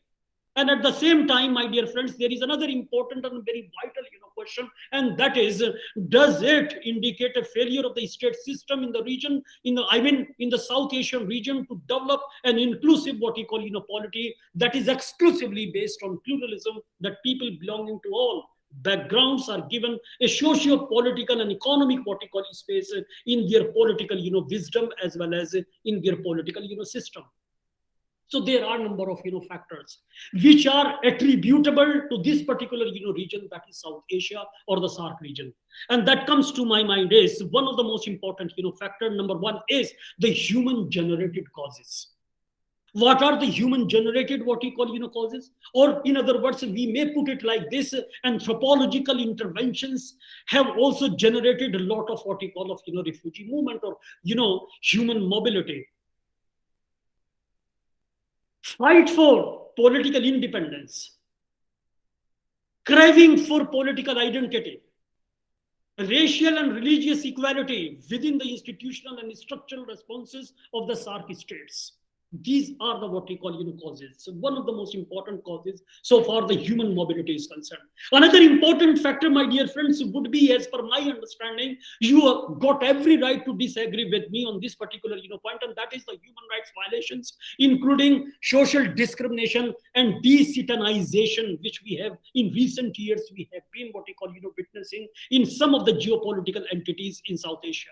And at the same time, my dear friends, there is another important and very vital question, and that is, does it indicate a failure of the state system in the region, in the South Asian region, to develop an inclusive, what we call, polity that is exclusively based on pluralism, that people belonging to all backgrounds are given a socio-political and economic, what we call, space in their political, wisdom, as well as in their political, system. So there are a number of factors which are attributable to this particular region, that is South Asia or the Saarc region. And that comes to my mind is one of the most important factor. Number one is the human generated causes. What are the human generated, what we call causes? Or in other words, we may put it like this: anthropological interventions have also generated a lot of what we call of refugee movement or human mobility. Fight for political independence, craving for political identity, racial and religious equality within the institutional and structural responses of the Saarc states. These are the what we call causes. So one of the most important causes so far the human mobility is concerned. Another important factor, my dear friends, would be, as per my understanding, you have got every right to disagree with me on this particular point, and that is the human rights violations, including social discrimination and decitizenation, which we have in recent years we have been what we call witnessing in some of the geopolitical entities in South Asia.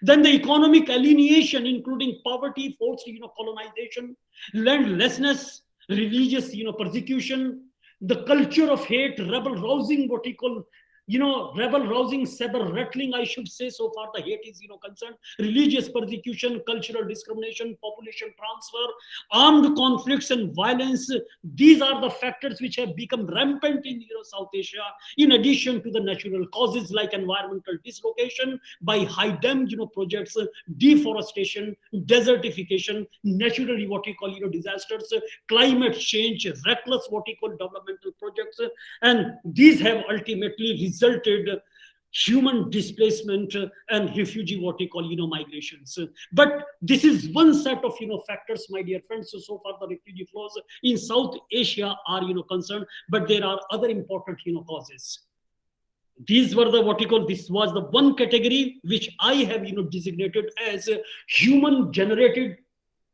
Then the economic alienation, including poverty, forced colonization, landlessness, religious persecution, the culture of hate, rebel rousing, what we call rebel rousing, saber rattling, I should say, so far the hate is concerned, religious persecution, cultural discrimination, population transfer, armed conflicts and violence. These are the factors which have become rampant in South Asia, in addition to the natural causes like environmental dislocation by high dam projects, deforestation, desertification, naturally what we call disasters, climate change, reckless what we call developmental projects, and these have ultimately resulted human displacement and refugee what we call migrations. But this is one set of factors, my dear friends. So far the refugee flows in South Asia are concerned, but there are other important causes. These were the what we call, this was the one category which I have designated as human generated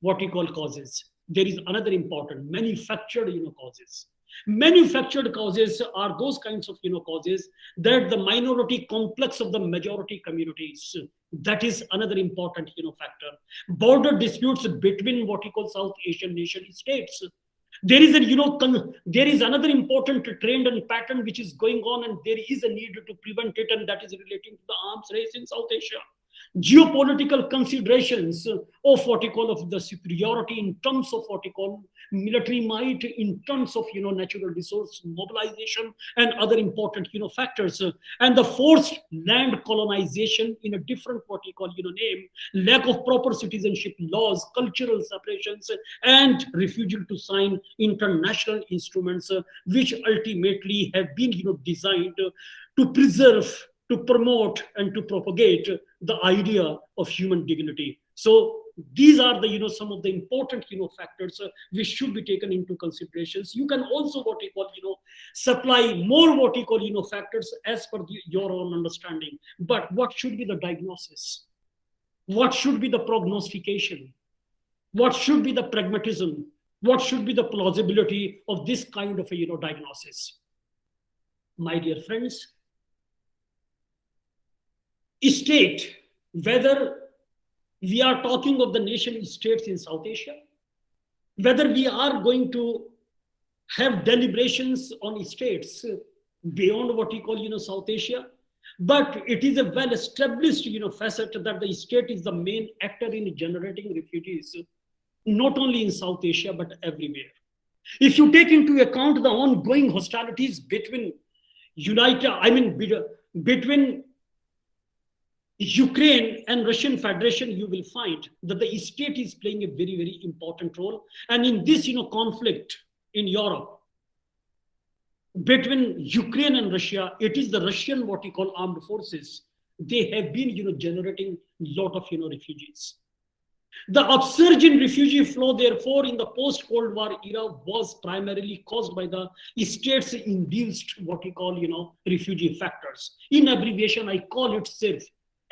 what we call causes. There is another important manufactured causes. Manufactured causes are those kinds of causes that the minority complex of the majority communities. That is another important factor. Border disputes between what we call South Asian nation states. There is there is another important trend and pattern which is going on, and there is a need to prevent it, and that is relating to the arms race in South Asia. Geopolitical considerations of what we call of the superiority in terms of what we call military might, in terms of natural resource mobilization and other important factors, and the forced land colonization in a different what we call name, lack of proper citizenship laws, cultural separations, and refusal to sign international instruments which ultimately have been designed to preserve to promote and to propagate the idea of human dignity. So these are the some of the important factors which should be taken into considerations. You can also what you call supply more what you call factors as per your own understanding. But what should be the diagnosis? What should be the prognostication? What should be the pragmatism? What should be the plausibility of this kind of a diagnosis? My dear friends, state, whether we are talking of the nation states in South Asia, whether we are going to have deliberations on states beyond what we call South Asia, but it is a well-established facet that the state is the main actor in generating refugees, not only in South Asia but everywhere. If you take into account the ongoing hostilities between between Ukraine and Russian Federation, you will find that the state is playing a very, very important role. And in this, conflict in Europe between Ukraine and Russia, it is the Russian, what you call armed forces. They have been, generating a lot of, refugees. The upsurge in refugee flow, therefore, in the post-Cold War era was primarily caused by the states-induced, what you call, refugee factors. In abbreviation, I call it SIRF.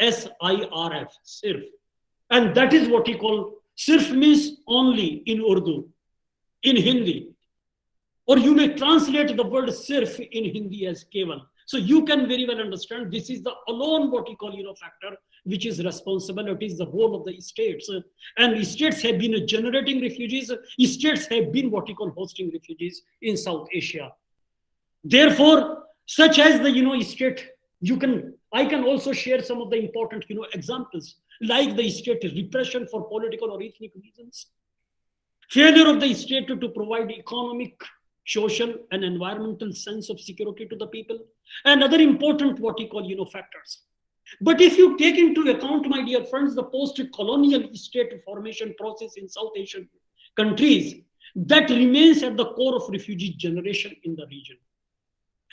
SIRF, SIRF. And that is what you call, SIRF means only in Urdu, in Hindi. Or you may translate the word SIRF in Hindi as Keval. So you can very well understand this is the alone what you call, factor which is responsible. It is the role of the states. And states have been generating refugees. States have been what you call hosting refugees in South Asia. Therefore, such as the, state, I can also share some of the important, examples, like the state repression for political or ethnic reasons, failure of the state to provide economic, social, and environmental sense of security to the people, and other important, what you call, factors. But if you take into account, my dear friends, the post-colonial state formation process in South Asian countries, that remains at the core of refugee generation in the region.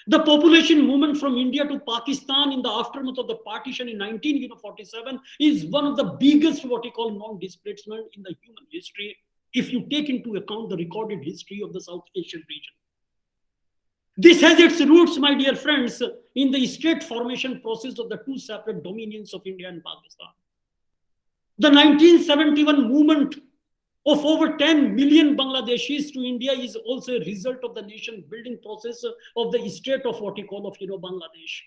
The population movement from India to Pakistan in the aftermath of the partition in 1947 is one of the biggest what we call non-displacement in the human history, if you take into account the recorded history of the South Asian region. This has its roots, my dear friends, in the state formation process of the two separate dominions of India and Pakistan. The 1971 movement of over 10 million Bangladeshis to India is also a result of the nation building process of the state of what you call of Bangladesh.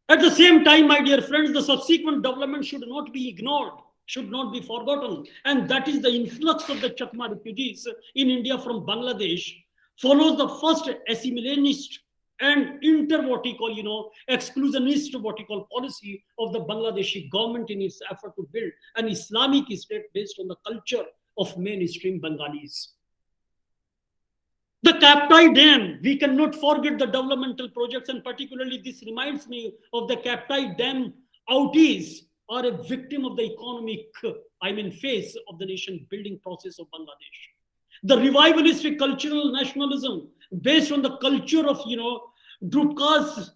At the same time, my dear friends, the subsequent development should not be ignored, should not be forgotten, and that is the influx of the Chakma refugees in India from Bangladesh follows the first assimilationist and exclusionist policy of the Bangladeshi government in its effort to build an Islamic state based on the culture of mainstream Bengalis. The Kaptai Dam, we cannot forget the developmental projects, and particularly this reminds me of the Kaptai Dam outies are a victim of the economic, phase of the nation building process of Bangladesh. The revivalistic cultural nationalism based on the culture of, Drupka's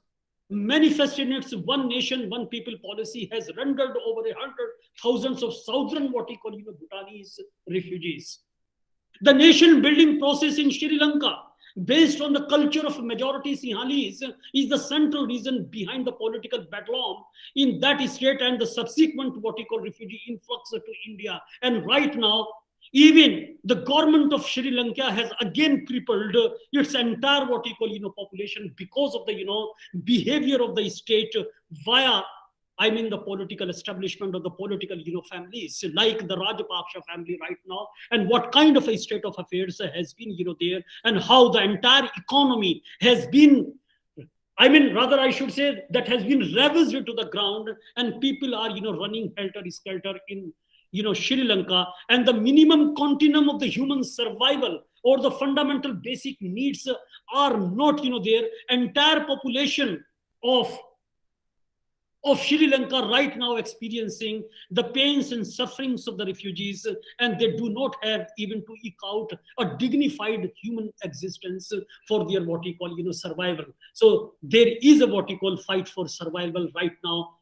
manifested in its one nation, one people policy has rendered over 100,000 of southern Bhutanese refugees. The nation building process in Sri Lanka based on the culture of majority Sinhalese is the central reason behind the political bedlam in that state and the subsequent refugee influx to India. And right now, even the government of Sri Lanka has again crippled its entire population because of the behavior of the state via the political establishment of the political families like the Rajapaksa family right now, and what kind of a state of affairs has been there, and how the entire economy has been rather I should say that has been ravaged to the ground, and people are running helter-skelter in Sri Lanka, and the minimum continuum of the human survival or the fundamental basic needs are not there. Entire population of of Sri Lanka right now experiencing the pains and sufferings of the refugees, and they do not have even to eke out a dignified human existence for their what you call survival. So there is a what you call fight for survival right now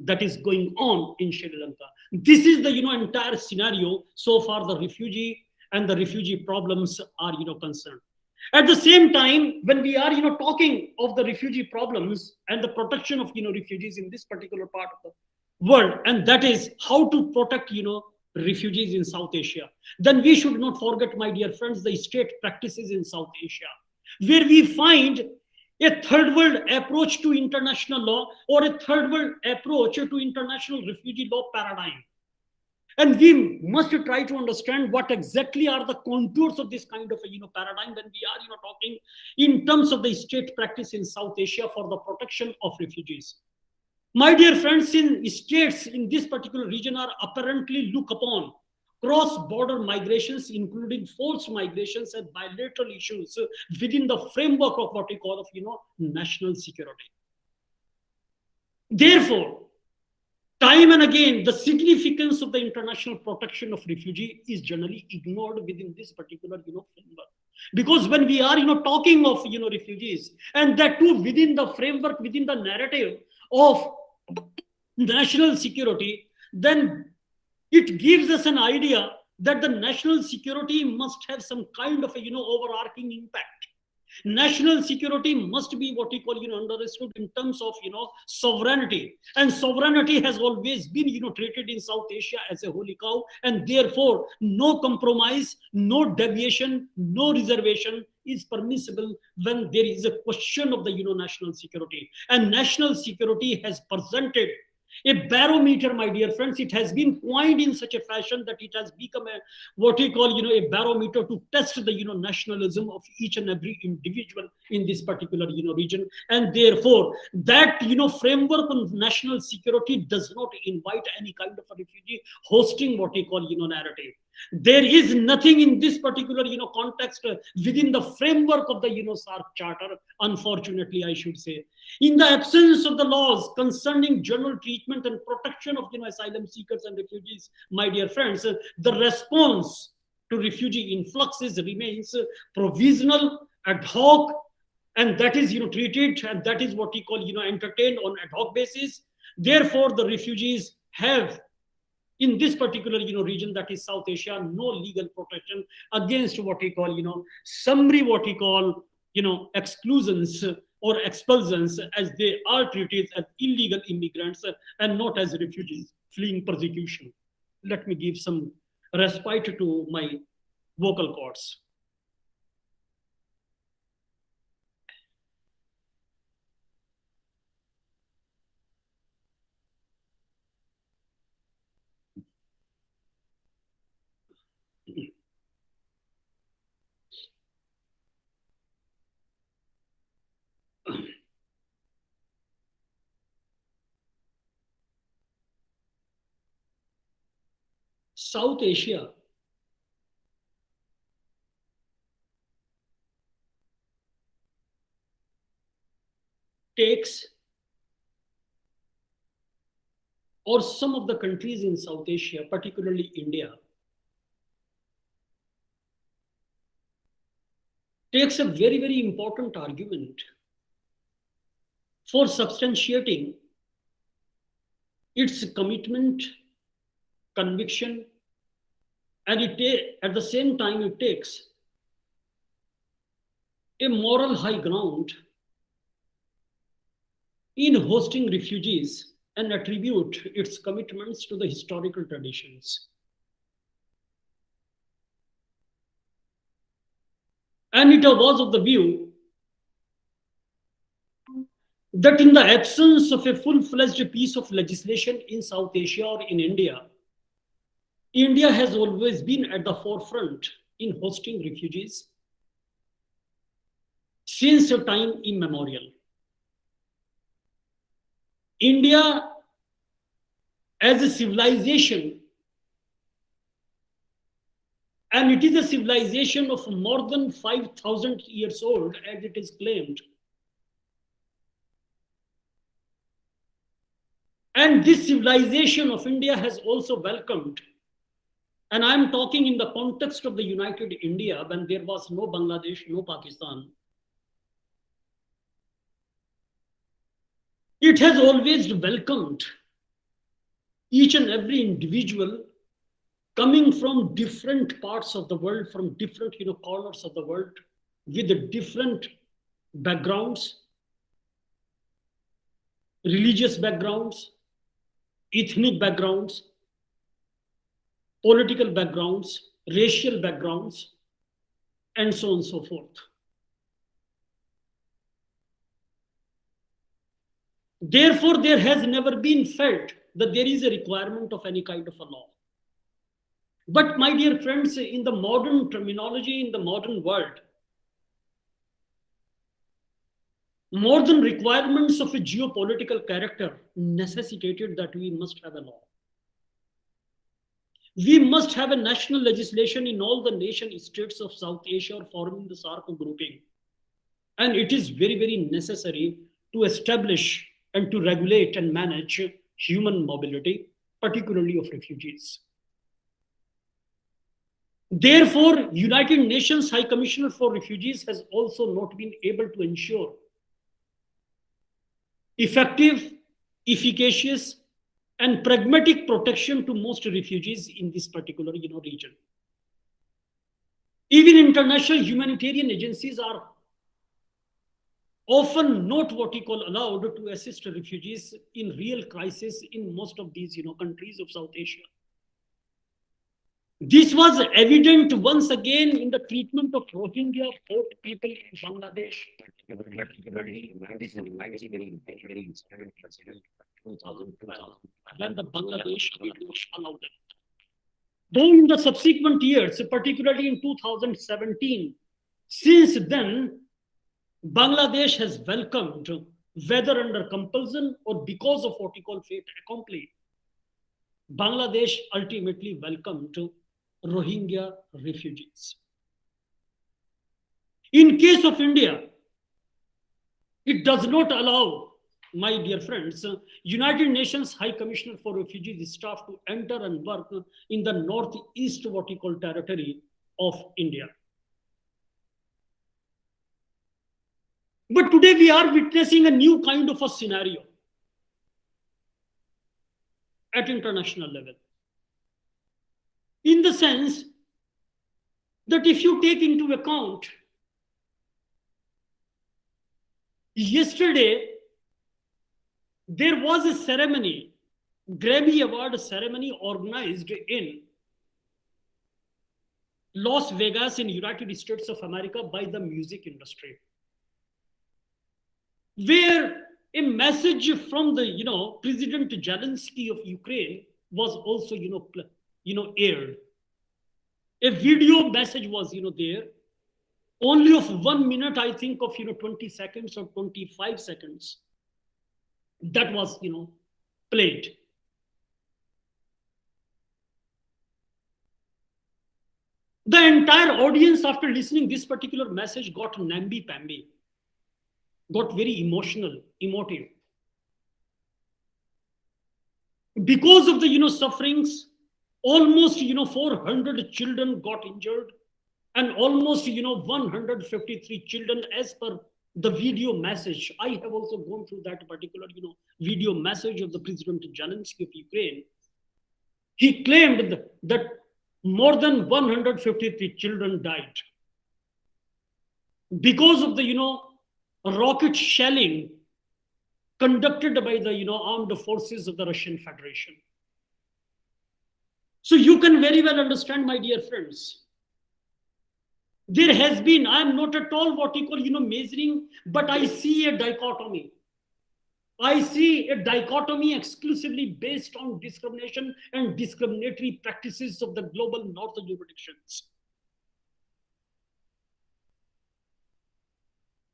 that is going on in Sri Lanka. This is the entire scenario so far the refugee and the refugee problems are concerned. At the same time, when we are talking of the refugee problems and the protection of refugees in this particular part of the world, and that is how to protect refugees in South Asia, then we should not forget, my dear friends, the state practices in South Asia, where we find a third world approach to international law, or a third world approach to international refugee law paradigm. And we must try to understand what exactly are the contours of this kind of a paradigm when we are talking in terms of the state practice in South Asia for the protection of refugees. My dear friends, in states in this particular region are apparently look upon cross-border migrations, including forced migrations and bilateral issues within the framework of what we call of national security. Therefore, time and again, the significance of the international protection of refugee is generally ignored within this particular framework. Because when we are talking of refugees, and that too within the framework, within the narrative of national security, then it gives us an idea that the national security must have some kind of a overarching impact. National security must be what we call understood in terms of sovereignty, and sovereignty has always been treated in South Asia as a holy cow, and therefore no compromise, no deviation, no reservation is permissible when there is a question of the national security. And national security has presented a barometer, my dear friends. It has been coined in such a fashion that it has become a what we call a barometer to test the nationalism of each and every individual in this particular region. And therefore that framework on national security does not invite any kind of a refugee hosting what we call narrative. There is nothing in this particular context within the framework of the Saarc Charter, unfortunately I should say. In the absence of the laws concerning general treatment and protection of asylum seekers and refugees, my dear friends, the response to refugee influxes remains provisional, ad hoc, and that is treated, and that is what we call entertained on ad hoc basis. Therefore the refugees have in this particular region, that is South Asia, no legal protection against what we call summary what we call exclusions or expulsions, as they are treated as illegal immigrants and not as refugees fleeing persecution. Let me give some respite to my vocal cords. South Asia takes, or some of the countries in South Asia, particularly India, takes a very, very important argument for substantiating its commitment, conviction, and at the same time it takes a moral high ground in hosting refugees and attribute its commitments to the historical traditions. And it was of the view that in the absence of a full-fledged piece of legislation in South Asia or in India, India has always been at the forefront in hosting refugees since a time immemorial. India as a civilization, and it is a civilization of more than 5,000 years old, as it is claimed, And this civilization of India has also welcomed, and I'm talking in the context of the United India when there was no Bangladesh, no Pakistan. It has always welcomed each and every individual coming from different parts of the world, from different corners of the world, with different backgrounds, religious backgrounds, ethnic backgrounds, political backgrounds, racial backgrounds, and so on and so forth. Therefore, there has never been felt that there is a requirement of any kind of a law. But my dear friends, in the modern terminology, in the modern world, more than requirements of a geopolitical character necessitated that we must have a law. We must have a national legislation in all the nation states of South Asia or forming the Saarc grouping. And it is very, very necessary to establish and to regulate and manage human mobility, particularly of refugees. Therefore, United Nations High Commissioner for Refugees has also not been able to ensure effective, efficacious, and pragmatic protection to most refugees in this particular region. Even international humanitarian agencies are often not what you call allowed to assist refugees in real crisis in most of these countries of South Asia. This was evident once again in the treatment of Rohingya people in Bangladesh. When the Bangladesh allowed them. Though in the subsequent years, particularly in 2017, since then, Bangladesh has welcomed, whether under compulsion or because of what we call fait accompli, Bangladesh ultimately welcomed Rohingya refugees. In case of India, it does not allow, my dear friends, United Nations High Commissioner for Refugees staff to enter and work in the northeast, what we call territory of India. But today we are witnessing a new kind of a scenario at international level. In the sense that if you take into account, yesterday there was a ceremony, Grammy Award ceremony organized in Las Vegas in United States of America by the music industry, where a message from the President Zelensky of Ukraine was also aired. A video message was there, only of 1 minute, I think of 20 seconds or 25 seconds, that was played. The entire audience, after listening this particular message, got namby-pamby, got very emotional, emotive. Because of the sufferings, almost 400 children got injured, and almost 153 children, as per the video message. I have also gone through that particular video message of the President Zelensky of Ukraine. He claimed that more than 153 children died because of the rocket shelling conducted by the armed forces of the Russian Federation. So you can very well understand, my dear friends, there has been, I'm not at all what you call measuring, but I see a dichotomy. I see a dichotomy exclusively based on discrimination and discriminatory practices of the global north jurisdictions.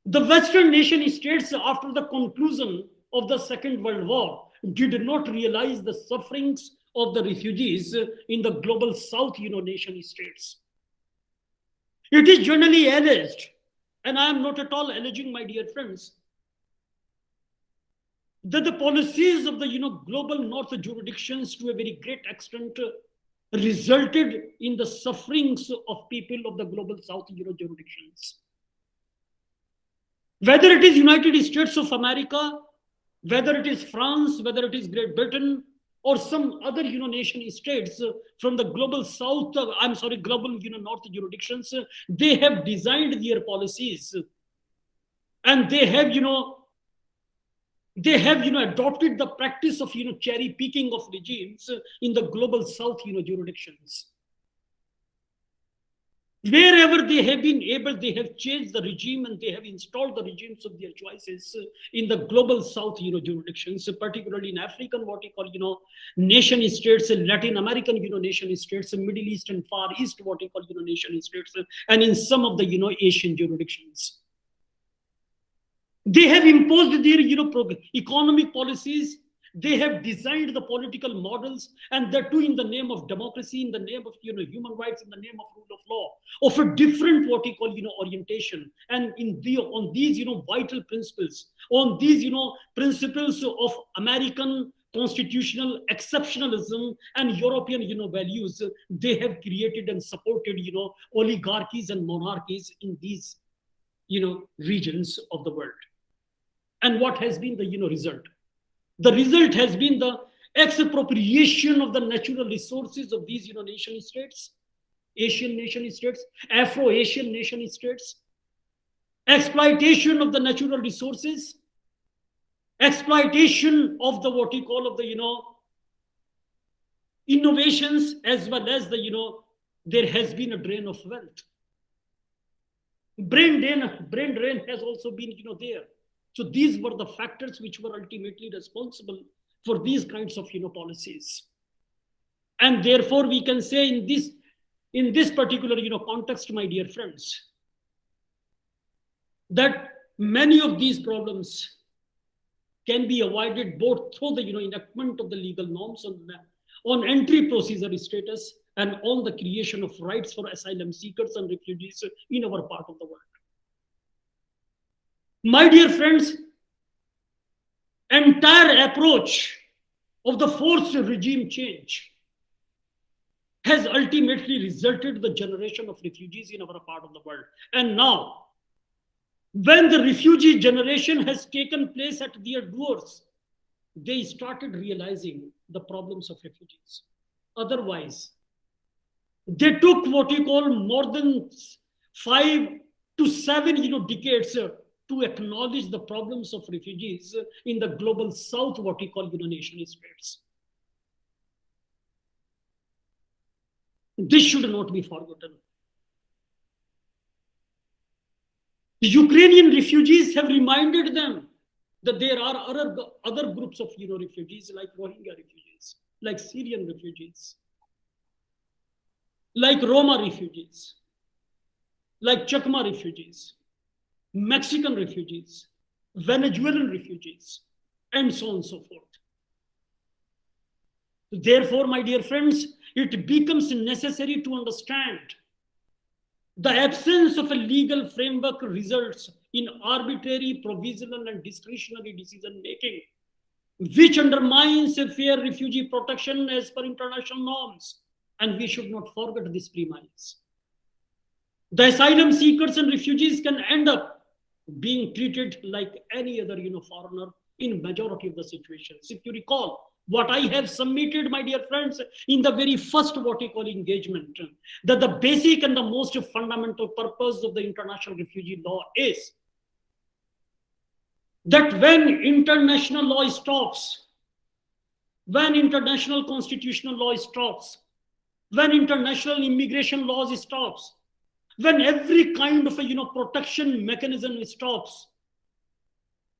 The Western nation states, after the conclusion of the Second World War, did not realize the sufferings of the refugees in the global South nation states. It is generally alleged, and I am not at all alleging, my dear friends, that the policies of the global north jurisdictions to a very great extent resulted in the sufferings of people of the global south jurisdictions. Whether it is United States of America, whether it is France, whether it is Great Britain, or some other nation states from the global south, global north jurisdictions, they have designed their policies, and they have adopted the practice of cherry picking of regimes in the global south jurisdictions. Wherever they have been able, they have changed the regime and they have installed the regimes of their choices in the global south jurisdictions, particularly in African, what we call nation states, Latin American nation states, Middle East and Far East, what we call nation states, and in some of the Asian jurisdictions. They have imposed their economic policies. They have designed the political models, and that too in the name of democracy, in the name of human rights, in the name of rule of law, of a different what we call orientation, and on these vital principles, on these principles of American constitutional exceptionalism and European values, they have created and supported oligarchies and monarchies in these regions of the world. And what has been the result? The result has been the expropriation of the natural resources of these nation states, Asian nation states, Afro-Asian nation states, exploitation of the natural resources, exploitation of the what we call of the innovations, as well as the there has been a drain of wealth. Brain drain has also been there. So these were the factors which were ultimately responsible for these kinds of policies. And therefore we can say in this particular context, my dear friends, that many of these problems can be avoided both through the enactment of the legal norms on entry procedure status and on the creation of rights for asylum seekers and refugees in our part of the world. My dear friends, entire approach of the forced regime change has ultimately resulted in the generation of refugees in our part of the world. And now, when the refugee generation has taken place at their doors, they started realizing the problems of refugees. Otherwise, they took what you call more than 5 to 7 decades to acknowledge the problems of refugees in the global south, what we call nation states. This should not be forgotten. The Ukrainian refugees have reminded them that there are other groups of refugees, like Rohingya refugees, like Syrian refugees, like Roma refugees, like Chakma refugees, Mexican refugees, Venezuelan refugees, and so on and so forth. Therefore, my dear friends, it becomes necessary to understand the absence of a legal framework results in arbitrary, provisional, and discretionary decision making, which undermines a fair refugee protection as per international norms. And we should not forget this premise. The asylum seekers and refugees can end up being treated like any other foreigner in majority of the situations. If you recall what I have submitted, my dear friends, in the very first what we call engagement, that the basic and the most fundamental purpose of the international refugee law is that when international law stops, when international constitutional law stops, when international immigration laws stops, when every kind of a protection mechanism stops,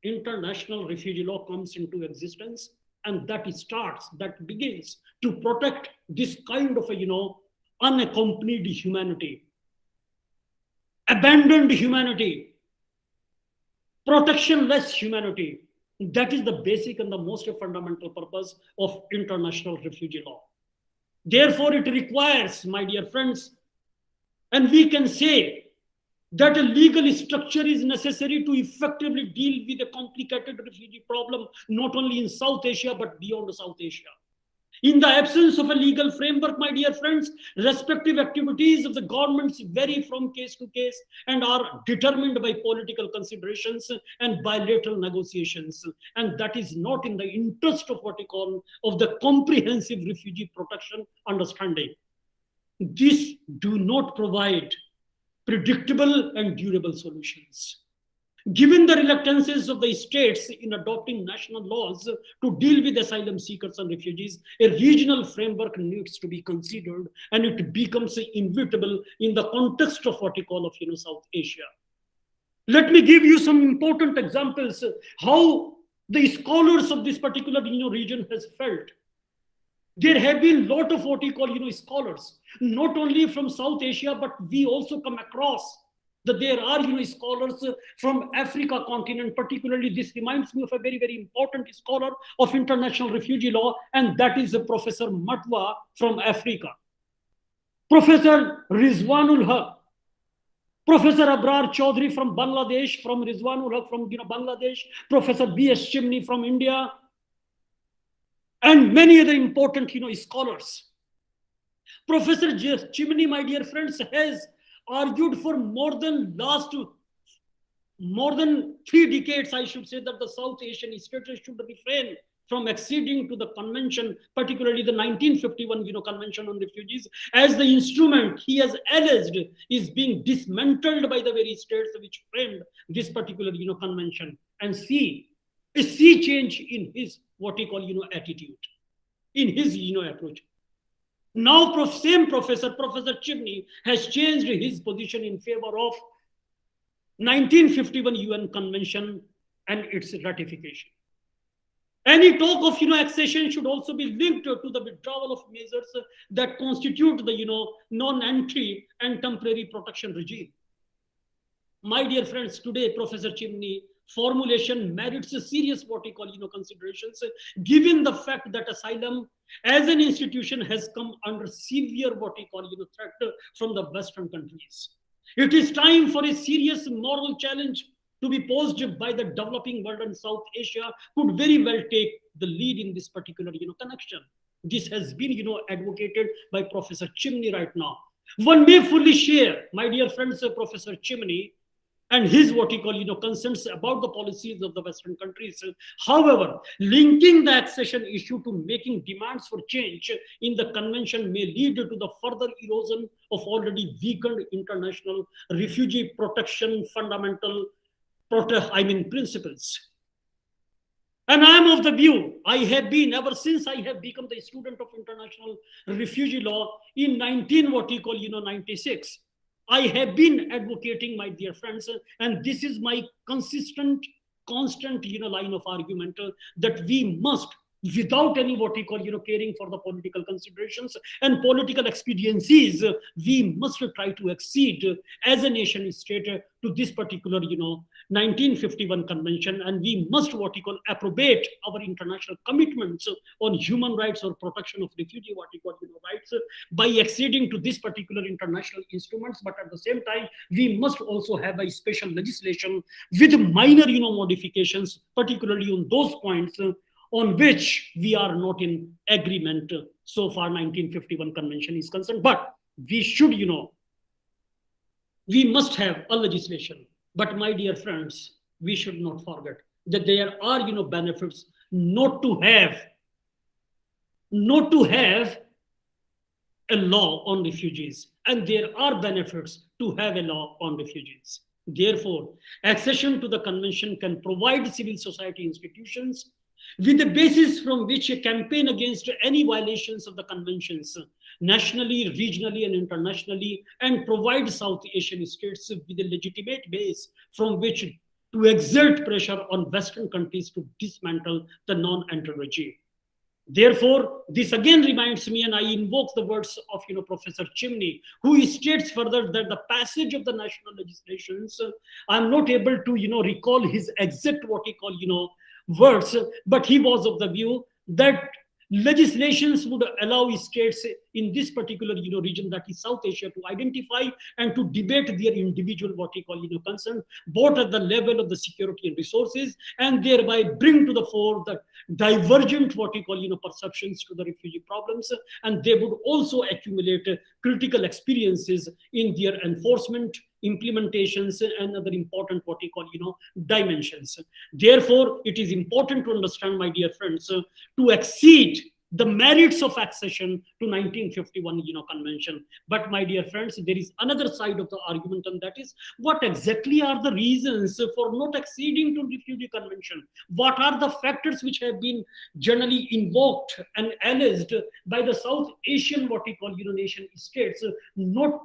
international refugee law comes into existence, and that begins to protect this kind of a unaccompanied humanity, abandoned humanity, protectionless humanity. That is the basic and the most fundamental purpose of international refugee law. Therefore, it requires, my dear friends, and we can say that a legal structure is necessary to effectively deal with a complicated refugee problem, not only in South Asia, but beyond South Asia. In the absence of a legal framework, my dear friends, respective activities of the governments vary from case to case and are determined by political considerations and bilateral negotiations. And that is not in the interest of what we call of the comprehensive refugee protection understanding. These do not provide predictable and durable solutions. Given the reluctances of the states in adopting national laws to deal with asylum seekers and refugees, a regional framework needs to be considered, and it becomes inevitable in the context of what we call of South Asia. Let me give you some important examples how the scholars of this particular region has felt. There have been a lot of what we call scholars, not only from South Asia, but we also come across that there are scholars from Africa continent. Particularly, this reminds me of a very, very important scholar of international refugee law, and that is Professor Matwa from Africa. Professor Rizwanul Haq, Professor Abrar Chaudhry from Bangladesh, from Rizwanul Haq from Bangladesh, Professor B.S. Chimney from India, and many other important scholars. Professor Chimney, my dear friends, has argued for more than 3 decades, I should say, that the South Asian states should refrain from acceding to the convention, particularly the 1951 Convention on Refugees, as the instrument he has alleged is being dismantled by the very states which framed this particular convention, and see a sea change in his what we call attitude, in his approach. Now, same Professor Chimney has changed his position in favor of 1951 UN Convention and its ratification. Any talk of accession should also be linked to the withdrawal of measures that constitute the non-entry and temporary protection regime. My dear friends, today Professor Chimney formulation merits a serious what we call considerations, given the fact that asylum as an institution has come under severe what we call threat from the Western countries. It is time for a serious moral challenge to be posed by the developing world, and South Asia could very well take the lead in this particular connection. This has been advocated by Professor Chimney right now. One may fully share, my dear friends, Professor Chimney and his what he call concerns about the policies of the Western countries. However, linking the accession issue to making demands for change in the convention may lead to the further erosion of already weakened international refugee protection fundamental principles. And I am of the view, I have been ever since I have become the student of international refugee law in 96. I have been advocating, my dear friends, and this is my constant line of argument, that we must, without any what we call caring for the political considerations and political expediencies, we must try to accede as a nation state to this particular 1951 convention, and we must what we call approbate our international commitments on human rights or protection of refugee what we call rights by acceding to this particular international instruments. But at the same time, we must also have a special legislation with minor modifications, particularly on those points on which we are not in agreement so far 1951 convention is concerned. But we should we must have a legislation. But my dear friends, we should not forget that there are benefits not to have a law on refugees, and there are benefits to have a law on refugees. Therefore, accession to the convention can provide civil society institutions with a basis from which a campaign against any violations of the conventions, nationally, regionally, and internationally, and provide South Asian states with a legitimate base from which to exert pressure on Western countries to dismantle the non-entry regime. Therefore, this again reminds me, and I invoke the words of Professor Chimney, who states further that the passage of the national legislations, I'm not able to recall his exact what he call words, but he was of the view that legislations would allow states in this particular region, that is South Asia, to identify and to debate their individual what we call concern, both at the level of the security and resources, and thereby bring to the fore the divergent what we call perceptions to the refugee problems, and they would also accumulate critical experiences in their enforcement, implementations, and other important what we call dimensions. Therefore, it is important to understand, my dear friends, to exceed the merits of accession to 1951 convention. But my dear friends, there is another side of the argument, and that is, what exactly are the reasons for not acceding to refugee convention? What are the factors which have been generally invoked and alleged by the South Asian what we call nation states not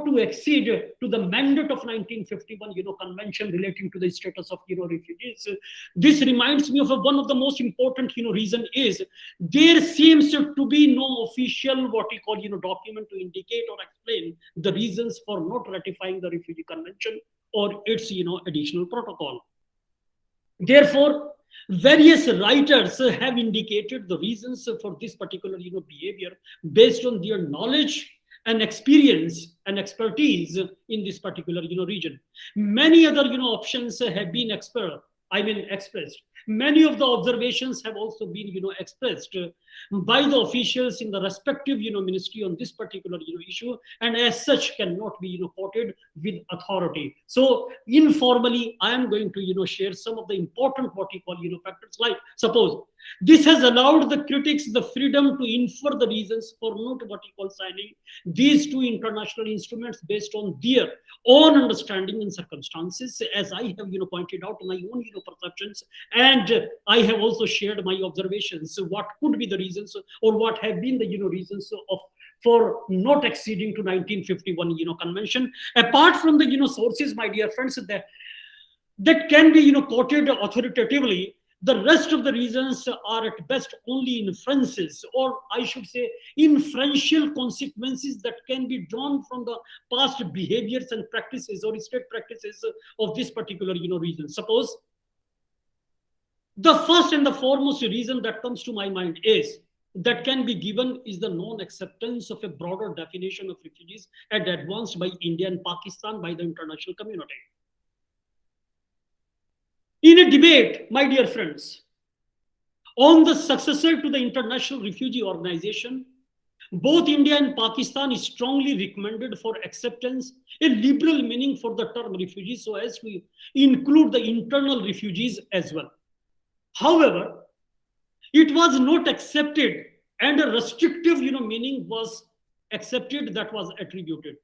to accede to the mandate of 1951 convention relating to the status of refugees? This reminds me of one of the most important reason is there seems to be no official what we call document to indicate or explain the reasons for not ratifying the refugee convention or its additional protocol. Therefore, various writers have indicated the reasons for this particular behavior based on their knowledge and experience and expertise in this particular region. Many other options have been expressed. Many of the observations have also been expressed by the officials in the respective ministry on this particular issue, and as such cannot be quoted with authority. So informally, I am going to share some of the important what we call factors. Like, suppose this has allowed the critics the freedom to infer the reasons for not what we call signing these two international instruments based on their own understanding and circumstances, as I have pointed out my own perceptions, and I have also shared my observations. So what could be the reasons, or what have been the reasons for not acceding to 1951 convention, apart from the sources, my dear friends, that can be quoted authoritatively. The rest of the reasons are at best only inferences, or I should say inferential consequences that can be drawn from the past behaviors and practices or state practices of this particular region. Suppose the first and the foremost reason that comes to my mind is that can be given is the non-acceptance of a broader definition of refugees as advanced by India and Pakistan by the international community. In a debate, my dear friends, on the successor to the International Refugee Organization, both India and Pakistan strongly recommended for acceptance a liberal meaning for the term refugees so as to include the internal refugees as well. However, it was not accepted, and a restrictive meaning was accepted that was attributed.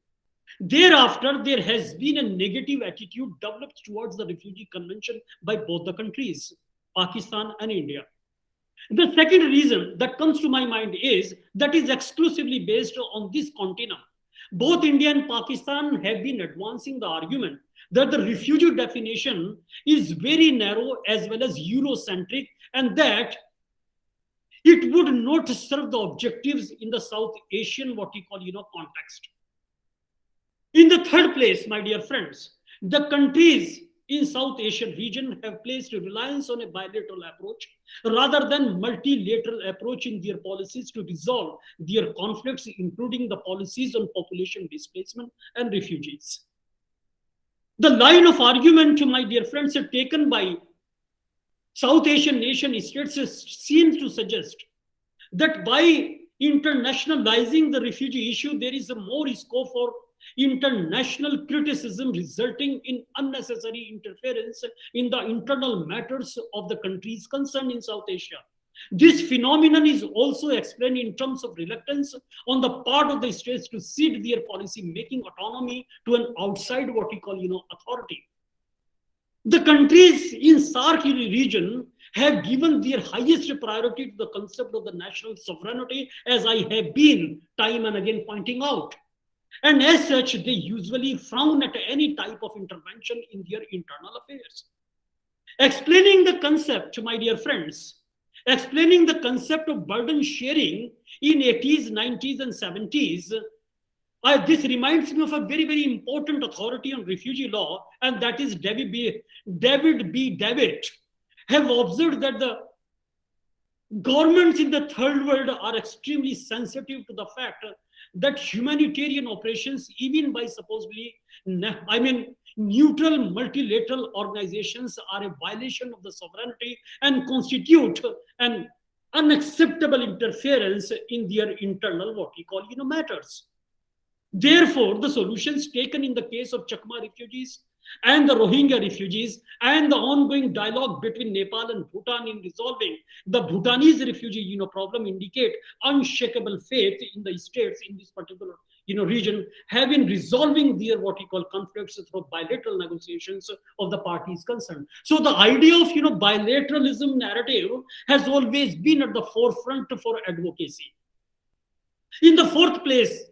Thereafter, there has been a negative attitude developed towards the Refugee Convention by both the countries, Pakistan and India. The second reason that comes to my mind is that is exclusively based on this continuum. Both India and Pakistan have been advancing the argument that the refugee definition is very narrow as well as Eurocentric, and that it would not serve the objectives in the South Asian what we call context. In the third place, my dear friends, the countries in South Asian region have placed reliance on a bilateral approach rather than multilateral approach in their policies to resolve their conflicts, including the policies on population displacement and refugees. The line of argument, my dear friends, taken by South Asian nation states seems to suggest that by internationalizing the refugee issue, there is a more scope for international criticism resulting in unnecessary interference in the internal matters of the countries concerned in South Asia. This phenomenon is also explained in terms of reluctance on the part of the states to cede their policy making autonomy to an outside what we call authority. The countries in Saarc region have given their highest priority to the concept of the national sovereignty, as I have been time and again pointing out. And as such, they usually frown at any type of intervention in their internal affairs. Explaining the concept, my dear friends, explaining the concept of burden sharing in 80s, 90s, and 70s, this reminds me of a very, very important authority on refugee law, and that is David B. Davitt, have observed that the Governments in the third world are extremely sensitive to the fact that humanitarian operations, even by supposedly, neutral multilateral organizations, are a violation of the sovereignty and constitute an unacceptable interference in their internal, what we call, matters. Therefore, the solutions taken in the case of Chakma refugees and the Rohingya refugees and the ongoing dialogue between Nepal and Bhutan in resolving the Bhutanese refugee problem indicate unshakable faith in the states in this particular region have been resolving their what we call conflicts through bilateral negotiations of the parties concerned. So the idea of bilateralism narrative has always been at the forefront for advocacy. In the fourth place,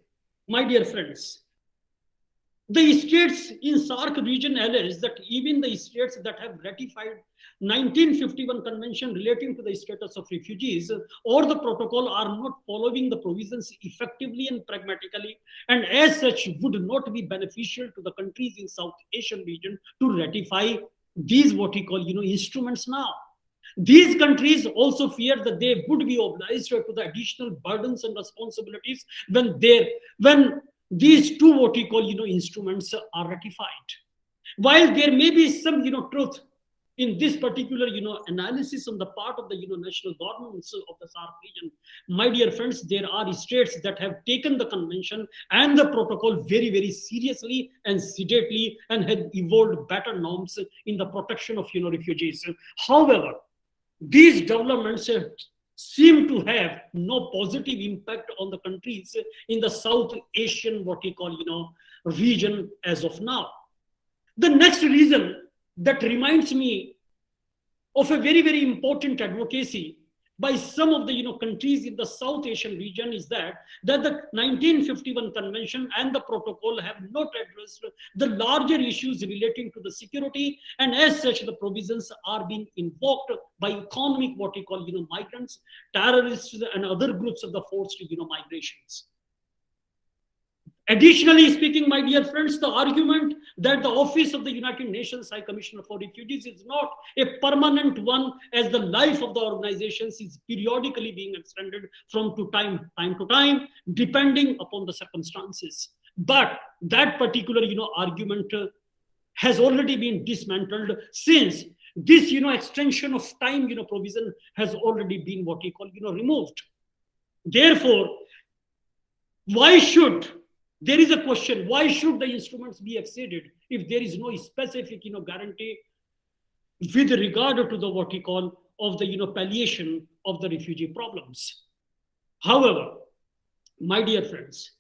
my dear friends, the states in Saarc region allege that even the states that have ratified 1951 convention relating to the status of refugees or the protocol are not following the provisions effectively and pragmatically, and as such would not be beneficial to the countries in South Asian region to ratify these what we call instruments now. These countries also fear that they would be obliged to the additional burdens and responsibilities when these two what we call instruments are ratified. While there may be some truth in this particular analysis on the part of the national governments of the Saarc region, my dear friends, there are states that have taken the convention and the protocol very very seriously and sedately and have evolved better norms in the protection of refugees. However, these developments seem to have no positive impact on the countries in the South Asian, what we call, region as of now. The next reason that reminds me of a very, very important advocacy by some of the countries in the South Asian region is that the 1951 convention and the protocol have not addressed the larger issues relating to the security, and as such the provisions are being invoked by economic what we call migrants, terrorists, and other groups of the forced migrations. Additionally speaking, my dear friends, the argument that the Office of the United Nations High Commissioner for Refugees is not a permanent one, as the life of the organizations is periodically being extended from time to time, depending upon the circumstances. But that particular argument has already been dismantled, since this extension of time provision has already been what we call removed. Therefore, there is a question, why should the instruments be exceeded if there is no specific guarantee with regard to the what we call of the palliation of the refugee problems? However, my dear friends,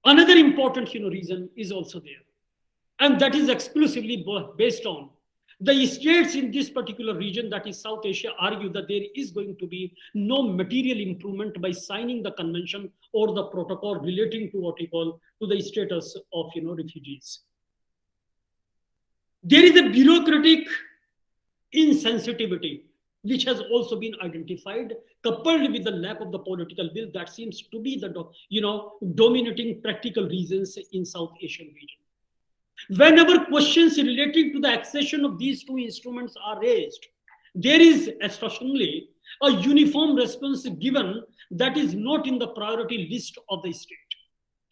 another important reason is also there, and that is exclusively based on the states in this particular region, that is South Asia, argue that there is going to be no material improvement by signing the convention or the protocol relating to what we call to the status of refugees. There is a bureaucratic insensitivity which has also been identified, coupled with the lack of the political will that seems to be the dominating practical reasons in South Asian region. Whenever questions relating to the accession of these two instruments are raised, there is astonishingly a uniform response given that is not in the priority list of the state.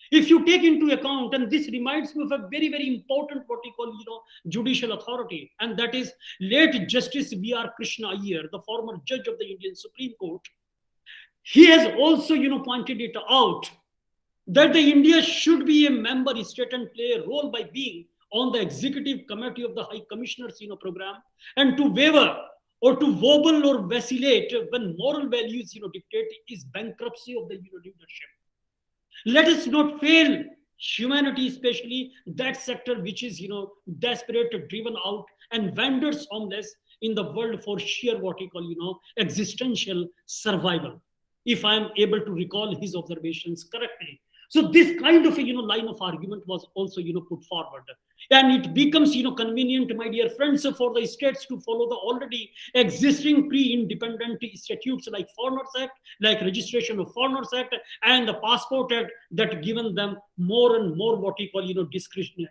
If you take into account, and this reminds me of a very, very important what we call judicial authority, and that is late Justice V.R. Krishna Iyer, the former judge of the Indian Supreme Court. He has also pointed it out that the India should be a member state and play a role by being on the executive committee of the High Commissioners program, and to waver or to wobble or vacillate when moral values dictate is bankruptcy of the leadership. Let us not fail humanity, especially that sector which is desperate, driven out, and wanders homeless in the world for sheer what we call existential survival, if I am able to recall his observations correctly. So this kind of a line of argument was also put forward, and it becomes convenient, my dear friends, for the states to follow the already existing pre-independent statutes like Foreigners Act, like Registration of Foreigners Act, and the Passport Act, that given them more and more what we call discretionary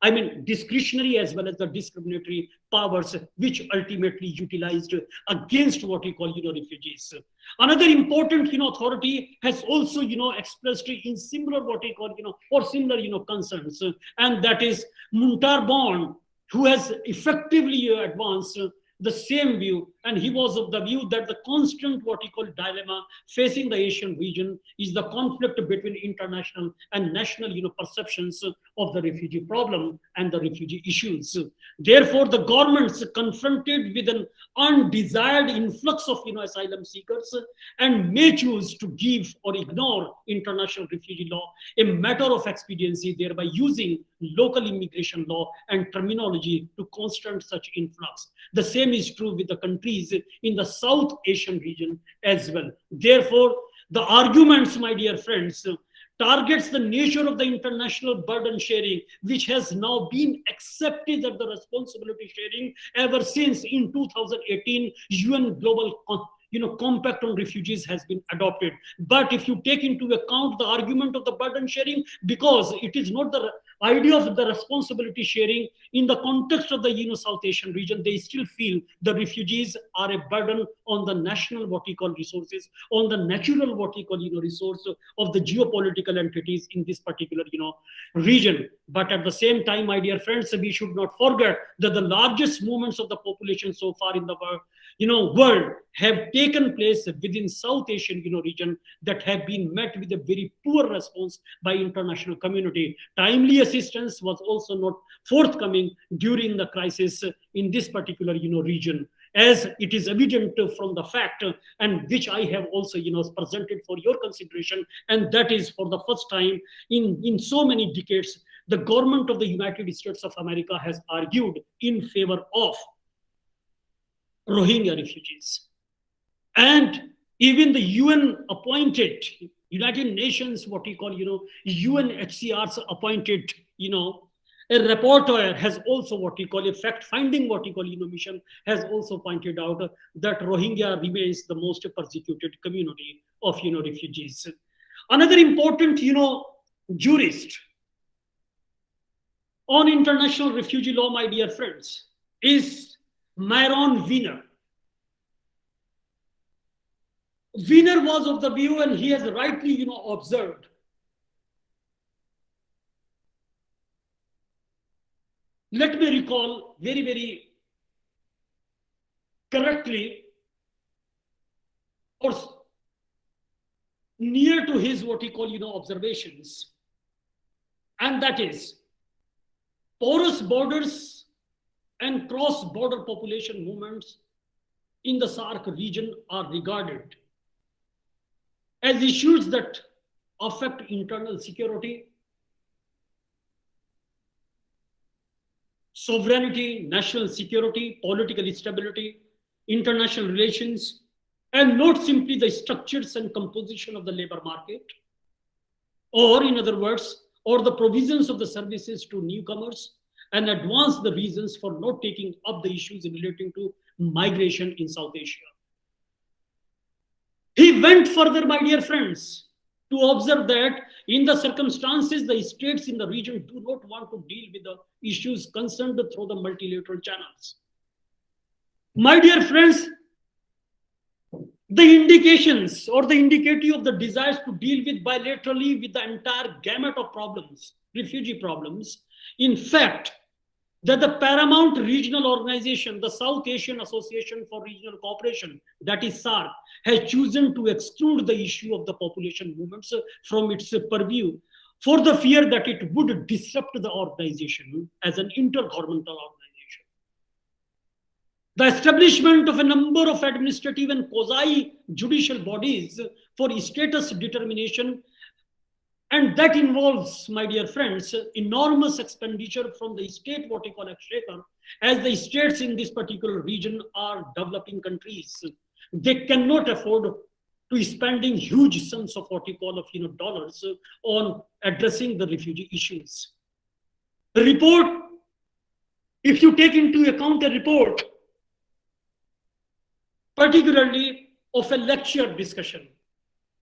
I mean, discretionary as well as the discriminatory powers, which ultimately utilized against what we call, refugees. Another important, authority has also, expressed in similar what we call, or similar, concerns, and that is Muntar, who has effectively advanced the same view, and he was of the view that the constant what he called dilemma facing the Asian region is the conflict between international and national perceptions of the refugee problem and the refugee issues. Therefore, the governments confronted with an undesired influx of asylum seekers and may choose to give or ignore international refugee law, a matter of expediency, thereby using local immigration law and terminology to constant such influx. The same is true with the countries in the South Asian region as well. Therefore, the arguments, my dear friends, targets the nature of the international burden sharing, which has now been accepted as the responsibility sharing ever since in 2018 UN Global Compact on Refugees has been adopted. But if you take into account the argument of the burden sharing, because it is not the idea of the responsibility sharing in the context of the South Asian region, they still feel the refugees are a burden on the national what we call resources, on the natural what we call resource of the geopolitical entities in this particular region. But at the same time, my dear friends, we should not forget that the largest movements of the population so far in the world have taken place within South Asian region that have been met with a very poor response by international community. Timely assistance was also not forthcoming during the crisis in this particular region, as it is evident from the fact, and which I have also presented for your consideration, and that is for the first time in so many decades, the government of the United States of America has argued in favor of Rohingya refugees. And even the UN appointed, United Nations, what we call, UNHCR's appointed, a rapporteur has also what we call a fact-finding, what we call, mission, has also pointed out that Rohingya remains the most persecuted community of, refugees. Another important, jurist on international refugee law, my dear friends, is Myron Wiener. Wiener was of the view, and he has rightly, observed, let me recall very, very correctly, or near to his what he call, observations, and that is porous borders and cross-border population movements in the Saarc region are regarded as issues that affect internal security, sovereignty, national security, political stability, international relations, and not simply the structures and composition of the labor market, or in other words, or the provisions of the services to newcomers, and advance the reasons for not taking up the issues relating to migration in South Asia. He went further, my dear friends, to observe that in the circumstances, the states in the region do not want to deal with the issues concerned through the multilateral channels. My dear friends, the indications or the indicative of the desires to deal with bilaterally with the entire gamut of problems, refugee problems, in fact, that the paramount regional organization, the South Asian Association for Regional Cooperation, that is Saarc, has chosen to exclude the issue of the population movements from its purview for the fear that it would disrupt the organization as an intergovernmental organization. The establishment of a number of administrative and quasi-judicial bodies for status determination, and that involves, my dear friends, enormous expenditure from the state, what we call exchequer, as the states in this particular region are developing countries. They cannot afford to spending huge sums of what we call dollars on addressing the refugee issues. The report, if you take into account a report, particularly of a lecture discussion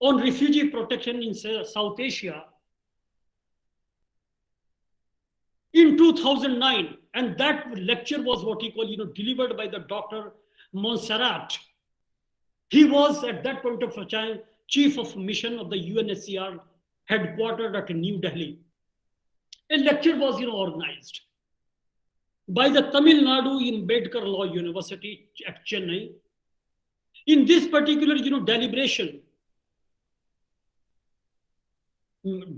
on refugee protection in South Asia, in 2009, and that lecture was what he called, delivered by the Dr. Montserrat. He was at that point of time chief of mission of the UNHCR headquartered at New Delhi. A lecture was, organized by the Tamil Nadu Ambedkar Law University at Chennai. In this particular, deliberation,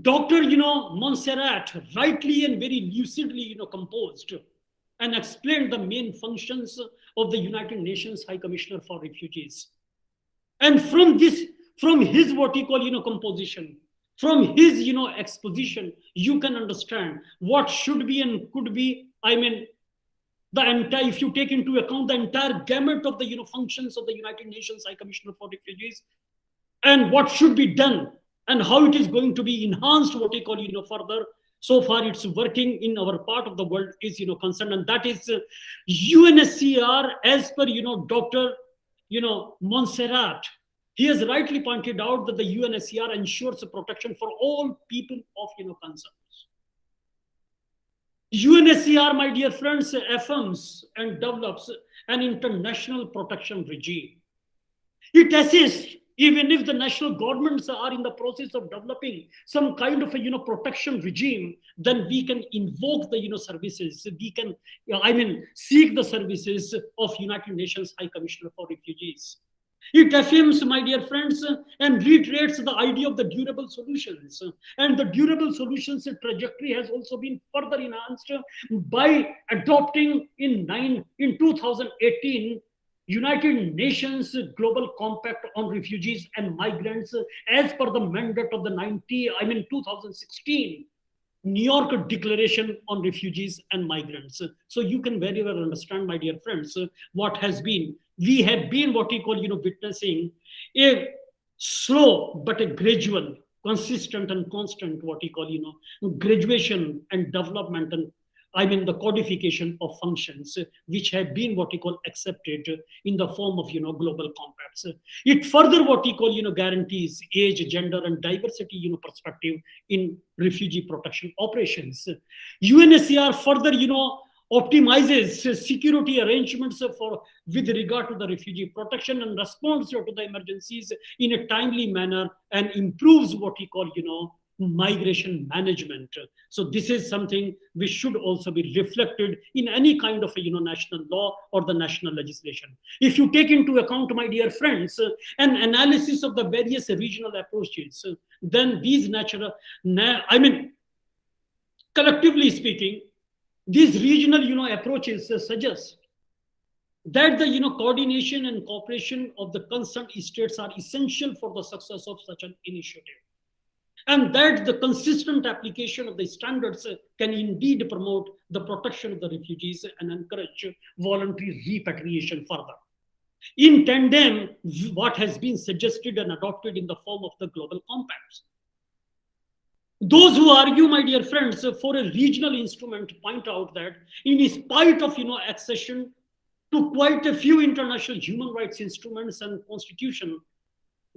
Dr. Montserrat rightly and very lucidly, composed and explained the main functions of the United Nations High Commissioner for Refugees. And from his what he call, composition, from his, exposition, you can understand what should be and could be, if you take into account the entire gamut of the, functions of the United Nations High Commissioner for Refugees, and what should be done, and how it is going to be enhanced, what we call, further. So far, it's working in our part of the world is, concerned, and that is UNHCR, as per, Dr. Montserrat. He has rightly pointed out that the UNHCR ensures protection for all people of, concerns. UNHCR, my dear friends, affirms and develops an international protection regime. It assists, even if the national governments are in the process of developing some kind of a protection regime, then we can invoke the services. We can seek the services of United Nations High Commissioner for Refugees. It affirms, my dear friends, and reiterates the idea of the durable solutions. And the durable solutions trajectory has also been further enhanced by adopting in 2018 United Nations Global Compact on Refugees and Migrants as per the mandate of the 2016 New York Declaration on Refugees and Migrants. So you can very well understand, my dear friends, what has been. We have been what we call, witnessing a slow but a gradual, consistent and constant, what we call, graduation and development and the codification of functions which have been what we call accepted in the form of global compacts. It further what we call guarantees age, gender and diversity perspective in refugee protection operations. UNHCR further optimizes security arrangements with regard to the refugee protection and response to the emergencies in a timely manner and improves what we call migration management. So this is something which should also be reflected in any kind of a national law or the national legislation. If you take into account, my dear friends, an analysis of the various regional approaches, then these collectively speaking, these regional approaches suggest that the coordination and cooperation of the concerned states are essential for the success of such an initiative, and that the consistent application of the standards can indeed promote the protection of the refugees and encourage voluntary repatriation further. In tandem, what has been suggested and adopted in the form of the global compacts. Those who argue, my dear friends, for a regional instrument point out that in spite of accession to quite a few international human rights instruments and constitution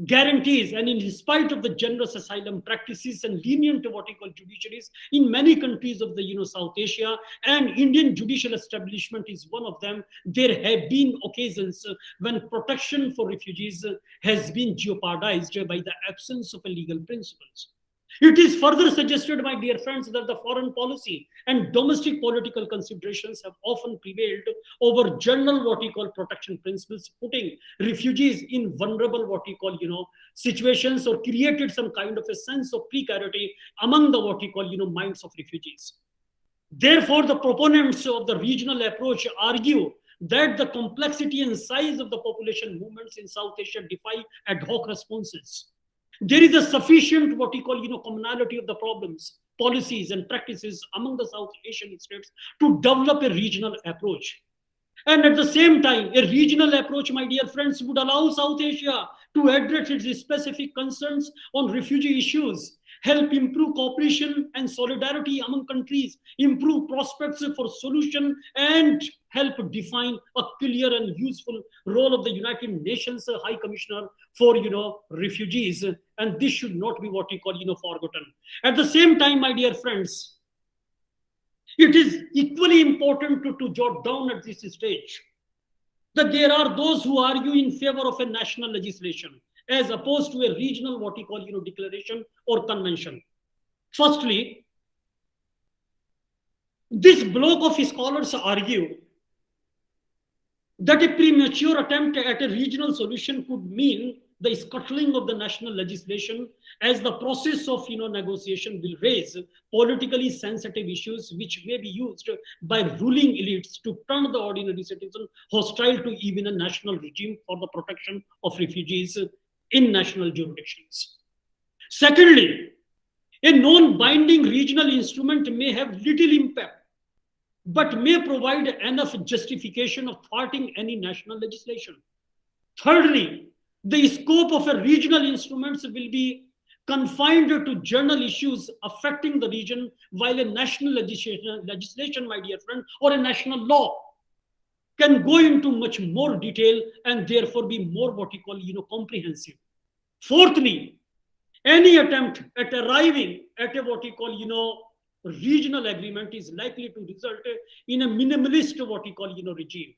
guarantees, and in spite of the generous asylum practices and lenient what we call judiciaries in many countries of the South Asia, and Indian judicial establishment is one of them, there have been occasions when protection for refugees has been jeopardized by the absence of legal principles. It is further suggested, my dear friends, that the foreign policy and domestic political considerations have often prevailed over general what we call protection principles, putting refugees in vulnerable what we call situations, or created some kind of a sense of precarity among the what we call minds of refugees. Therefore, the proponents of the regional approach argue that the complexity and size of the population movements in South Asia defy ad hoc responses. There is a sufficient what we call commonality of the problems, policies and practices among the South Asian states to develop a regional approach. And at the same time, a regional approach, my dear friends, would allow South Asia to address its specific concerns on refugee issues, help improve cooperation and solidarity among countries, improve prospects for solution, and help define a clear and useful role of the United Nations High Commissioner for refugees. And this should not be what we call forgotten. At the same time, my dear friends, It is equally important to jot down at this stage that there are those who argue in favor of a national legislation as opposed to a regional, what you call, declaration or convention. Firstly, this block of scholars argue that a premature attempt at a regional solution could mean the scuttling of the national legislation, as the process of negotiation will raise politically sensitive issues which may be used by ruling elites to turn the ordinary citizen hostile to even a national regime for the protection of refugees in national jurisdictions. Secondly, a non-binding regional instrument may have little impact but may provide enough justification of thwarting any national legislation. Thirdly, the scope of a regional instruments will be confined to general issues affecting the region, while a national legislation, my dear friend, or a national law can go into much more detail and therefore be more what you call comprehensive. Fourthly, any attempt at arriving at a what you call regional agreement is likely to result in a minimalist what you call regime.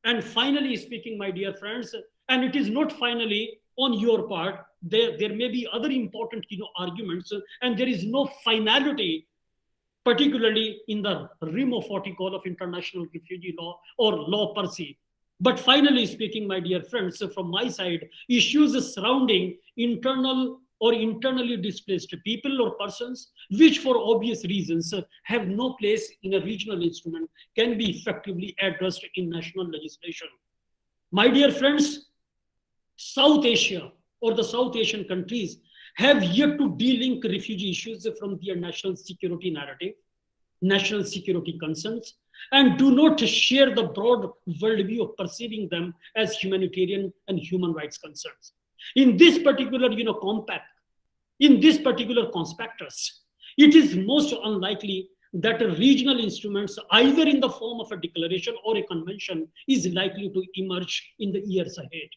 And finally speaking, my dear friends, and it is not finally on your part, there may be other important arguments, and there is no finality, particularly in the realm of what you call of international refugee law or law per se. But finally speaking, my dear friends, from my side, issues surrounding internal or internally displaced people or persons, which for obvious reasons have no place in a regional instrument, can be effectively addressed in national legislation. My dear friends, South Asia or the South Asian countries have yet to de-link refugee issues from their national security narrative, national security concerns, and do not share the broad worldview of perceiving them as humanitarian and human rights concerns. In this particular compact, in this particular conspectus, it is most unlikely that a regional instruments, either in the form of a declaration or a convention, is likely to emerge in the years ahead.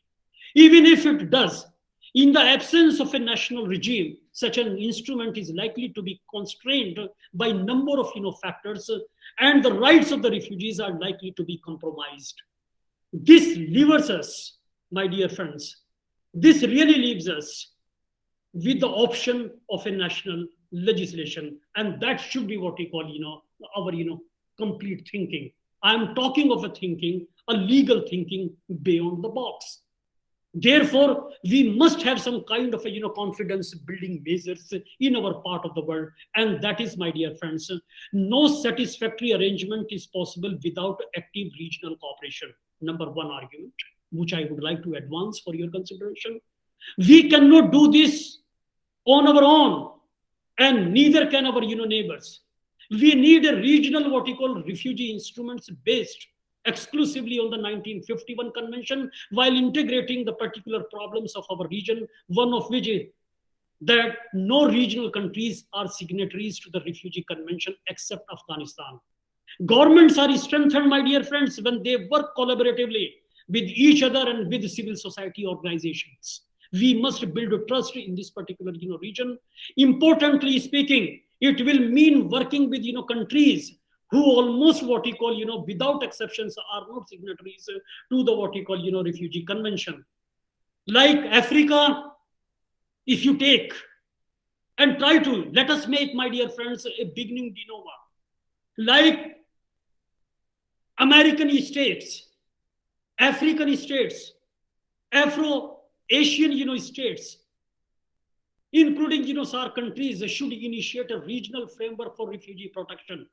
Even if it does, in the absence of a national regime, such an instrument is likely to be constrained by a number of factors, and the rights of the refugees are likely to be compromised. This leaves us, my dear friends, this really leaves us with the option of a national legislation, and that should be what we call our complete thinking. I'm talking of a thinking, a legal thinking beyond the box. Therefore, we must have some kind of a confidence building measures in our part of the world, and that is, my dear friends, no satisfactory arrangement is possible without active regional cooperation. Number one argument, which I would like to advance for your consideration. We cannot do this on our own, and neither can our neighbors. We need a regional what you call refugee instruments based exclusively on the 1951 convention, while integrating the particular problems of our region, one of which is that no regional countries are signatories to the refugee convention except Afghanistan. Governments are strengthened, my dear friends, when they work collaboratively with each other and with civil society organizations. We must build trust in this particular region. Importantly speaking, it will mean working with countries who almost what you call without exceptions are not signatories to the what you call refugee convention. Like Africa, if you take and try to let us make, my dear friends, a beginning de novo. Like American states, African states, Afro-Asian states, including Saarc countries, should initiate a regional framework for refugee protection,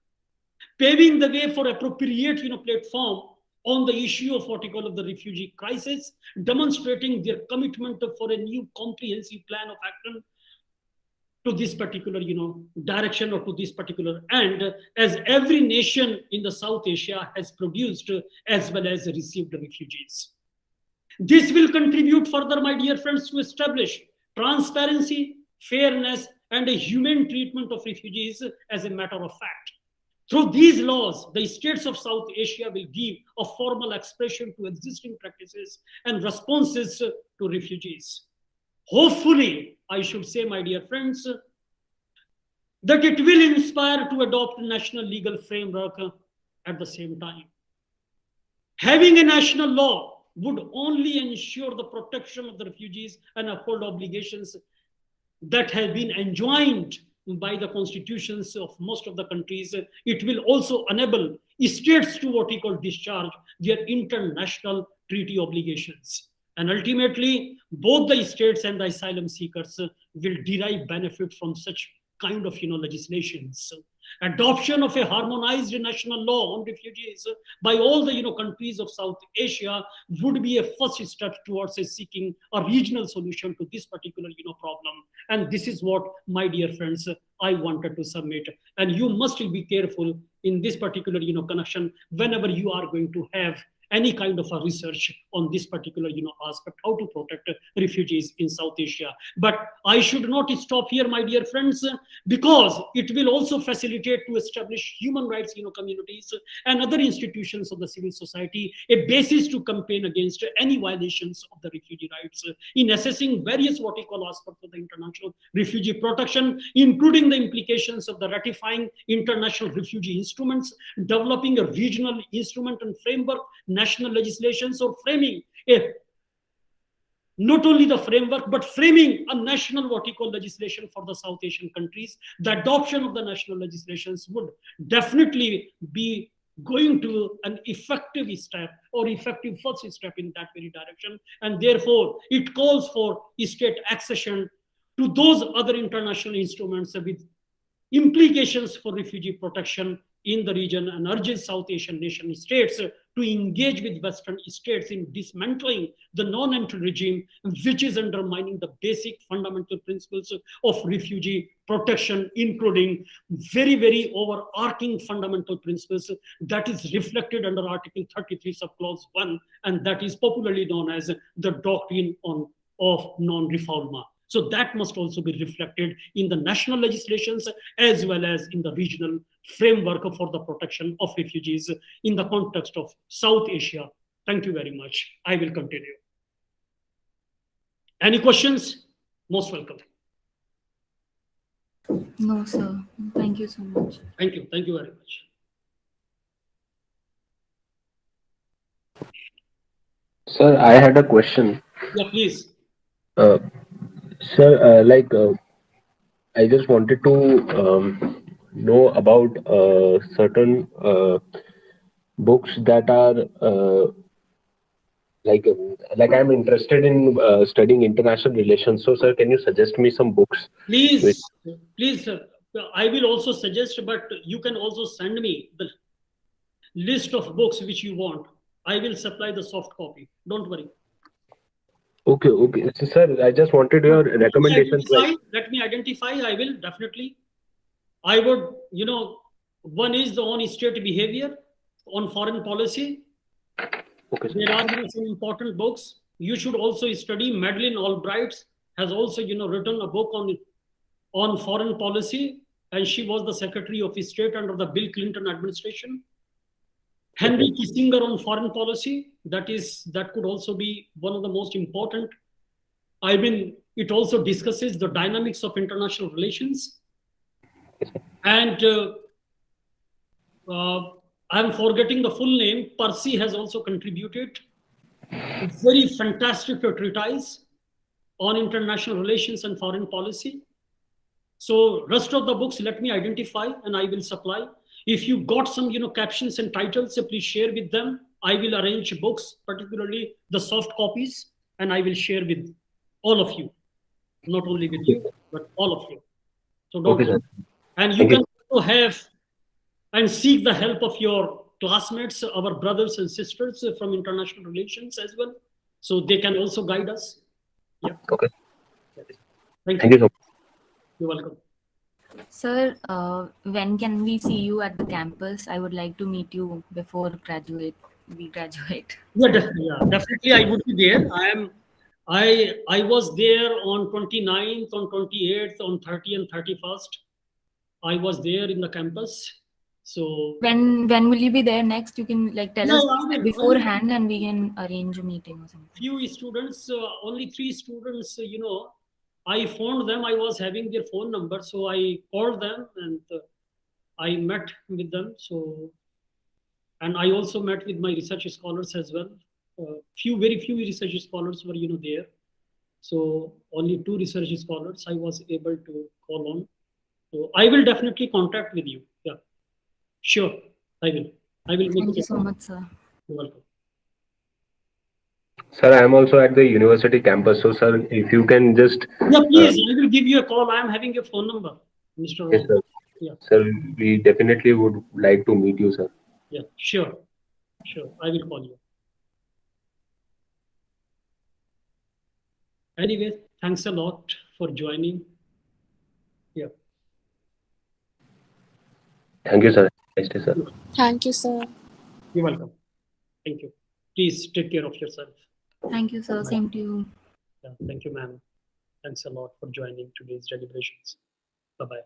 paving the way for appropriate platform on the issue of what you call the refugee crisis, demonstrating their commitment for a new comprehensive plan of action to this particular direction or to this particular end, as every nation in the South Asia has produced as well as received refugees. This will contribute further, my dear friends, to establish transparency, fairness, and a humane treatment of refugees as a matter of fact. Through these laws, the states of South Asia will give a formal expression to existing practices and responses to refugees. Hopefully, I should say, my dear friends, that it will inspire to adopt a national legal framework at the same time. Having a national law would only ensure the protection of the refugees and uphold obligations that have been enjoined by the constitutions of most of the countries. It will also enable states to what we call discharge their international treaty obligations. And ultimately, both the states and the asylum seekers will derive benefit from such kind of legislations. Adoption of a harmonized national law on refugees by all the countries of South Asia would be a first step towards seeking a regional solution to this particular problem. And this is what, my dear friends, I wanted to submit. And you must be careful in this particular connection whenever you are going to have any kind of a research on this particular aspect, how to protect refugees in South Asia. But I should not stop here, my dear friends, because it will also facilitate to establish human rights communities and other institutions of the civil society a basis to campaign against any violations of the refugee rights in assessing various what we call aspects of the international refugee protection, including the implications of the ratifying international refugee instruments, developing a regional instrument and framework, national legislations, or framing not only the framework, but framing a national what we call legislation for the South Asian countries. The adoption of the national legislations would definitely be going to an effective step or effective first step in that very direction. And therefore, it calls for state accession to those other international instruments with implications for refugee protection in the region, and urges South Asian nation states to engage with Western states in dismantling the non-entry regime, which is undermining the basic fundamental principles of refugee protection, including very, very overarching fundamental principles that is reflected under Article 33, subclause 1, and that is popularly known as the doctrine of non-refoulement. So that must also be reflected in the national legislations as well as in the regional framework for the protection of refugees in the context of South Asia. Thank you very much. I will continue. Any questions? Most welcome. No, sir. Thank you so much. Thank you. Thank you very much. Sir, I had a question. Yeah, please. Sir, I just wanted to know about certain books that are like I'm interested in studying international relations. So, sir, can you suggest me some books? Please, sir. I will also suggest, but you can also send me the list of books which you want. I will supply the soft copy. Don't worry. Okay. So, sir, I just wanted your recommendations. Let me identify. I will definitely. I would, one is the on state behavior, on foreign policy. Okay, there are some important books. You should also study. Madeleine Albright has also, written a book on foreign policy, and she was the Secretary of State under the Bill Clinton administration. Henry Kissinger on foreign policy, that could also be one of the most important. I mean, it also discusses the dynamics of international relations. And I'm forgetting the full name. Percy has also contributed a very fantastic treatise on international relations and foreign policy. So rest of the books, let me identify and I will supply. If you got some, captions and titles, please share with them. I will arrange books, particularly the soft copies, and I will share with all of you. Not only with you, but all of you. So don't worry. And you can also have and seek the help of your classmates, our brothers and sisters from international relations as well. So they can also guide us. Yeah. Okay. Thank you so much. You're welcome. Sir, when can we see you at the campus? I would like to meet you before we graduate. Yeah, definitely I would be there. I was there on 29th, on 28th, on 30th and 31st. I was there in the campus. So when will you be there next? You can tell us beforehand and we can arrange a meeting or something. Few students, only 3 students, I phoned them. I was having their phone number, so I called them and I met with them. So, and I also met with my research scholars as well. Very few research scholars were, there. So only 2 research scholars I was able to call on. So I will definitely contact with you. Yeah, sure. I will. Make Thank you it. so much, sir. You're welcome. Sir, I am also at the university campus. So, sir, if you can just. Yeah, please. I will give you a call. I am having your phone number, Mr. Yes, Ram. sir. Yeah. Sir, we definitely would like to meet you, sir. Yeah, sure. I will call you. Anyway, thanks a lot for joining. Yeah. Thank you, sir. Nice day, sir. Thank you, sir. You're welcome. Thank you. Please take care of yourself. Thank you, sir. Same to you. Yeah, thank you, ma'am. Thanks a lot for joining today's deliberations. Bye-bye.